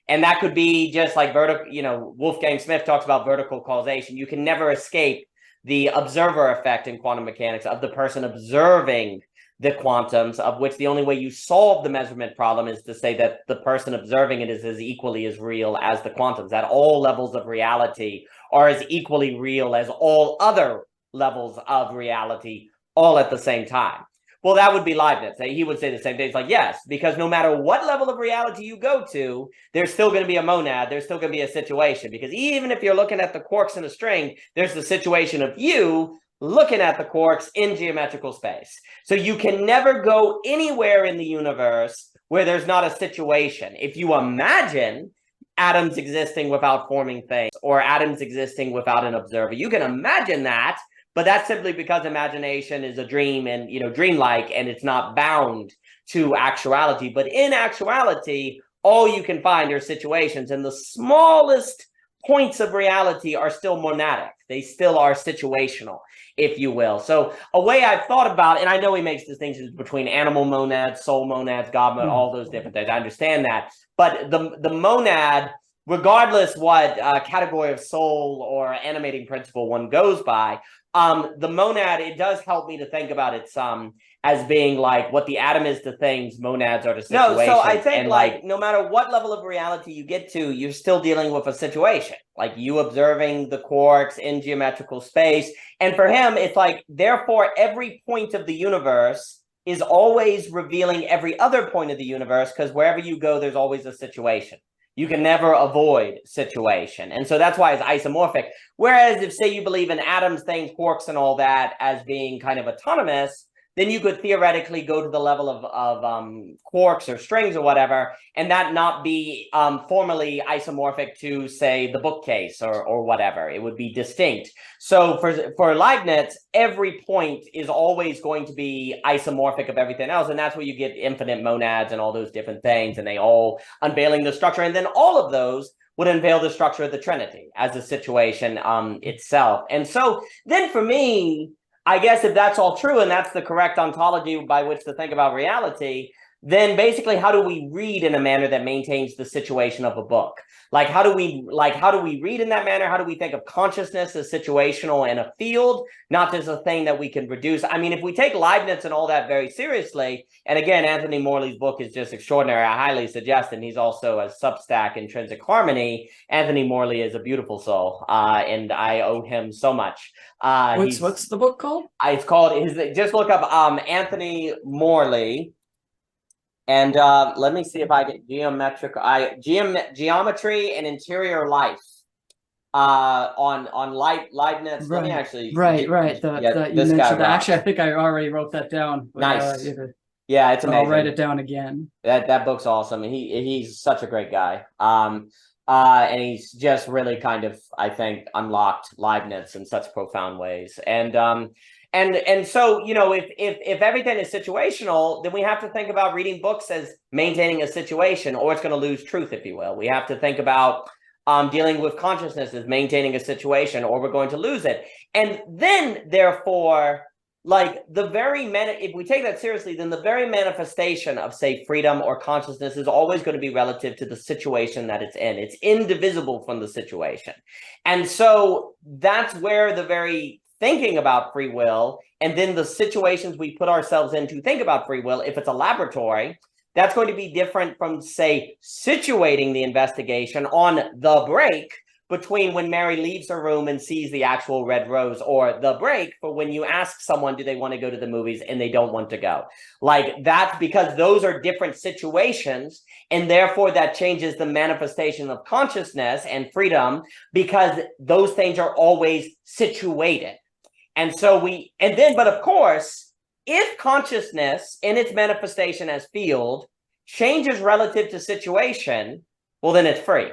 And that could be just like Wolfgang Smith talks about vertical causation. You can never escape the observer effect in quantum mechanics of the person observing the quantums, of which the only way you solve the measurement problem is to say that the person observing it is as equally as real as the quantums, that all levels of reality are as equally real as all other levels of reality all at the same time. Well, that would be Leibniz. He would say the same thing. It's like, yes, because no matter what level of reality you go to, there's still going to be a monad. There's still going to be a situation. Because even if you're looking at the quarks in a string, there's the situation of you looking at the quarks in geometrical space. So you can never go anywhere in the universe where there's not a situation. If you imagine atoms existing without forming things, or atoms existing without an observer, you can imagine that. But that's simply because imagination is a dream and, dreamlike, and it's not bound to actuality. But in actuality, all you can find are situations, and the smallest points of reality are still monadic. They still are situational, if you will. So a way I've thought about, and I know he makes distinctions between animal monads, soul monads, God monad, all those different things. I understand that. But the monad, regardless what category of soul or animating principle one goes by, the monad, it does help me to think about it as being like what the atom is to things, monads are to situations. No, so I think like no matter what level of reality you get to, you're still dealing with a situation. Like you observing the quarks in geometrical space. And for him, it's like, therefore, every point of the universe is always revealing every other point of the universe, because wherever you go, there's always a situation. You can never avoid situation. And so that's why it's isomorphic. Whereas if, say, you believe in atoms, things, quarks, and all that as being kind of autonomous, then you could theoretically go to the level of quarks or strings or whatever, and that not be formally isomorphic to, say, the bookcase or whatever. It would be distinct. So for Leibniz, every point is always going to be isomorphic of everything else, and that's where you get infinite monads and all those different things, and they all unveiling the structure, and then all of those would unveil the structure of the Trinity as a situation itself. And so then for me, I guess if that's all true and that's the correct ontology by which to think about reality, then basically how do we read in a manner that maintains the situation of a book? Like how do we read in that manner? How do we think of consciousness as situational and a field, not as a thing that we can reduce? I mean, if we take Leibniz and all that very seriously, and again, Anthony Morley's book is just extraordinary. I highly suggest, and he's also a Substack, Intrinsic Harmony. Anthony Morley is a beautiful soul, and I owe him so much. What's the book called? It's called, just look up Anthony Morley. And let me see if I get geometry and interior life on Leibniz. Right. Let me actually right. You mentioned that. Actually, I think I already wrote that down. Nice. Yeah, it's amazing. I'll write it down again. That book's awesome, and he's such a great guy. And he's just really kind of, I think, unlocked Leibniz in such profound ways. And so, you know, if everything is situational, then we have to think about reading books as maintaining a situation, or it's going to lose truth, if you will. We have to think about dealing with consciousness as maintaining a situation, or we're going to lose it. And then, therefore, like if we take that seriously, then the very manifestation of, say, freedom or consciousness is always going to be relative to the situation that it's in. It's indivisible from the situation. And so that's where the very thinking about free will, and then the situations we put ourselves in to think about free will, if it's a laboratory, that's going to be different from, say, situating the investigation on the break between when Mary leaves her room and sees the actual red rose, or the break for when you ask someone, do they want to go to the movies, and they don't want to go. Like that's because those are different situations, and therefore that changes the manifestation of consciousness and freedom, because those things are always situated. And so but of course, if consciousness in its manifestation as field changes relative to situation, well, then it's free,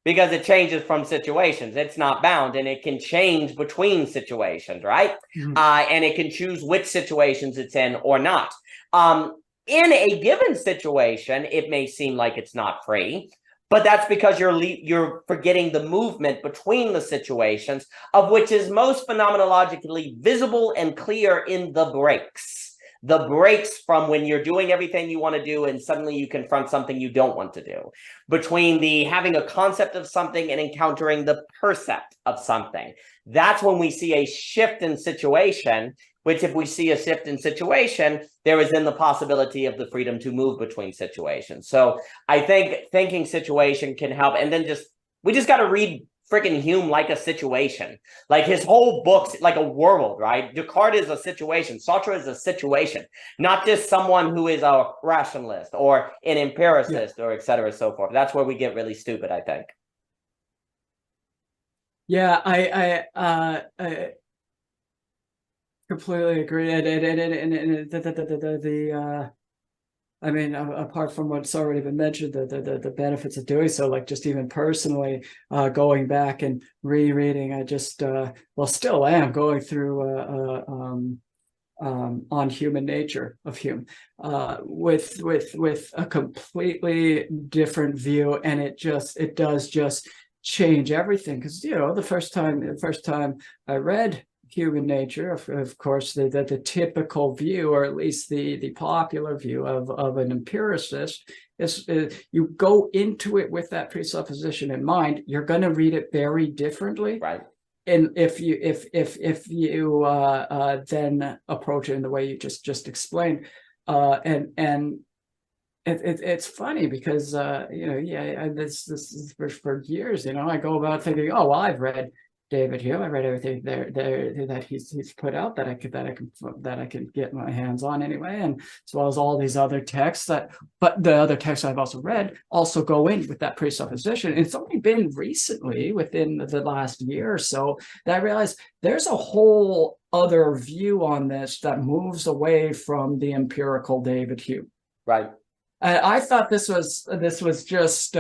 because it changes from situations. It's not bound, and it can change between situations, right? Mm-hmm. And it can choose which situations it's in or not. In a given situation, it may seem like it's not free, but that's because you're forgetting the movement between the situations, of which is most phenomenologically visible and clear in the breaks. The breaks from when you're doing everything you want to do and suddenly you confront something you don't want to do. Between the having a concept of something and encountering the percept of something. That's when we see a shift in situation, which if we see a shift in situation, there is then the possibility of the freedom to move between situations. So I think thinking situation can help. And then we just got to read freaking Hume like a situation. Like his whole book's like a world, right? Descartes is a situation. Sartre is a situation, not just someone who is a rationalist or an empiricist or et cetera, so forth. That's where we get really stupid, I think. Yeah, I completely agree. I mean, apart from what's already been mentioned, the benefits of doing so, like just even personally, going back and rereading, I just still am going through on human nature of Hume, with a completely different view, and it does just change everything. Because the first time I read Human Nature, of course, the typical view, or at least the popular view of an empiricist, is you go into it with that presupposition in mind. You're going to read it very differently, right? And if you then approach it in the way you just explained, and it's funny because this is for years. I go about thinking, oh well, I've read David Hume. I read everything there that he's put out that I can get my hands on anyway, and as well as all these other texts but the other texts I've also read also go in with that presupposition. And it's only been recently, within the last year or so, that I realized there's a whole other view on this that moves away from the empirical David Hume. Right. I thought this was just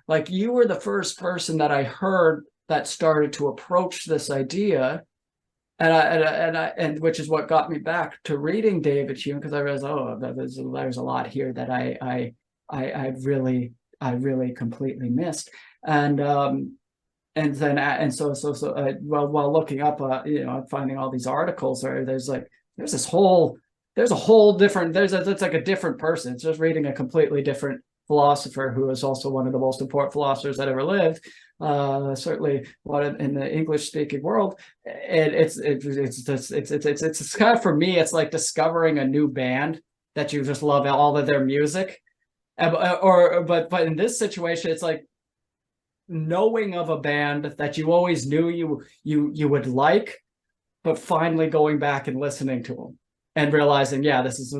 like you were the first person that I heard that started to approach this idea, and which is what got me back to reading David Hume, because I realized, there's a lot here that I really completely missed, and so while looking up, finding all these articles, there's a whole different, it's like a different person. It's just reading a completely different philosopher who is also one of the most important philosophers that ever lived, certainly one in the English-speaking world. And it's kind of, for me, it's like discovering a new band that you just love all of their music, but in this situation, it's like knowing of a band that you always knew you would like, but finally going back and listening to them and realizing, this is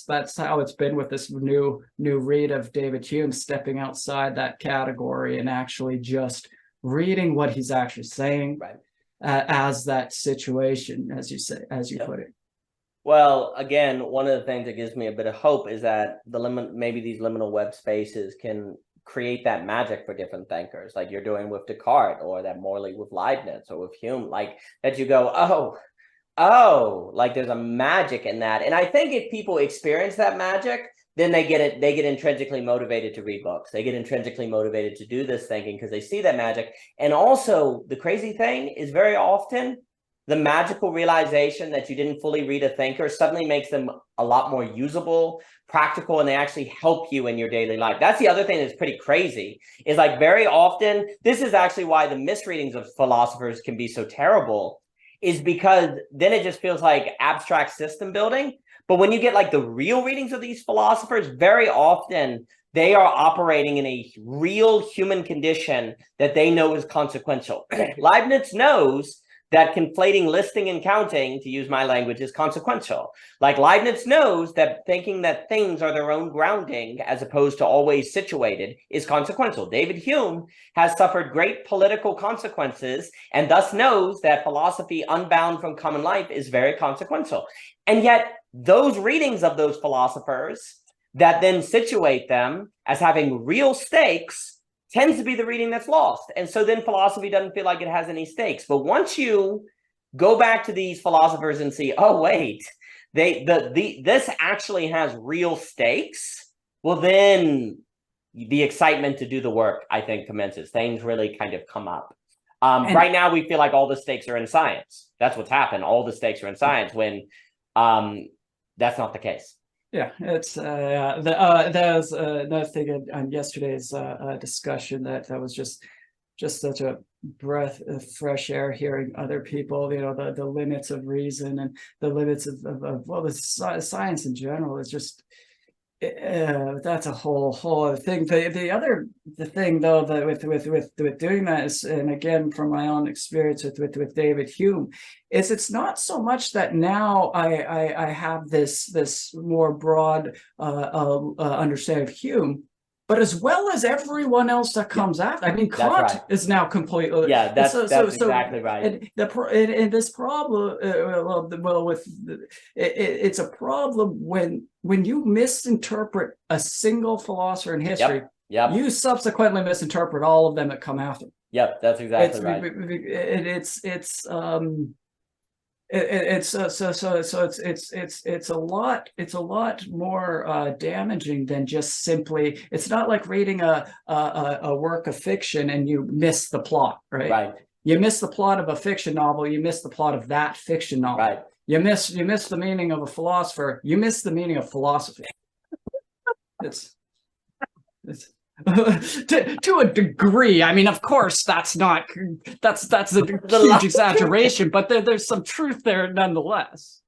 that's how it's been with this new read of David Hume, stepping outside that category and actually just reading what he's actually saying, right, as that situation, as you put it. Well, again, one of the things that gives me a bit of hope is that maybe these liminal web spaces can create that magic for different thinkers, like you're doing with Descartes, or that Morley with Leibniz, or with Hume, like that you go, oh, like there's a magic in that. And I think if people experience that magic, then they get intrinsically motivated to read books. They get intrinsically motivated to do this thinking because they see that magic. And also, the crazy thing is, very often the magical realization that you didn't fully read a thinker suddenly makes them a lot more usable, practical, and they actually help you in your daily life. That's the other thing that's pretty crazy, is like very often, this is actually why the misreadings of philosophers can be so terrible, is because then it just feels like abstract system building. But when you get like the real readings of these philosophers, very often they are operating in a real human condition that they know is consequential. Leibniz knows that conflating listing and counting, to use my language, is consequential. Like Leibniz knows that thinking that things are their own grounding as opposed to always situated is consequential. David Hume has suffered great political consequences and thus knows that philosophy unbound from common life is very consequential. And yet those readings of those philosophers that then situate them as having real stakes tends to be the reading that's lost. And so then philosophy doesn't feel like it has any stakes. But once you go back to these philosophers and see, oh, wait, this actually has real stakes, well, then the excitement to do the work, I think, commences. Things really kind of come up. Right now, we feel like all the stakes are in science. That's what's happened. All the stakes are in science, when that's not the case. Yeah, it's there was another thing on yesterday's discussion that was just such a breath of fresh air, hearing other people, the limits of reason and the limits of the science in general is just, that's a whole other thing. The thing though, that with doing that is, and again from my own experience with David Hume, is it's not so much that now I have this more broad understanding of Hume, but as well as everyone else that comes after. I mean, Kant is now completely. Yeah, that's exactly right. And this problem, it's a problem when you misinterpret a single philosopher in history. Yep. You subsequently misinterpret all of them that come after. Yep, that's exactly right. it's a lot more damaging than just simply. It's not like reading a work of fiction and you miss the plot, right? Right. You miss the plot of a fiction novel, you miss the plot of that fiction novel. Right. You miss the meaning of a philosopher, you miss the meaning of philosophy. It's to a degree. I mean, of course, that's a huge exaggeration, but there's some truth there nonetheless.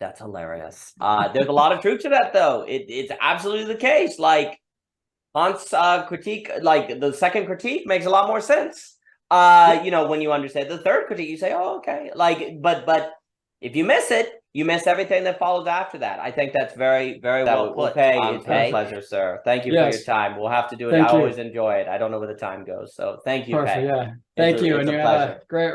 That's hilarious. There's a lot of truth to that, though. It's absolutely the case. Like Kant's critique, like the second critique, makes a lot more sense. When you understand the third critique, you say, "Oh, okay." Like, but if you miss it, you miss everything that follows after that. I think that's very, very well put. It's been a pleasure, sir. Thank you for your time. We'll have to do it. I always enjoy it. I don't know where the time goes, so thank you, Pae. Yeah. Thank you, and you have a great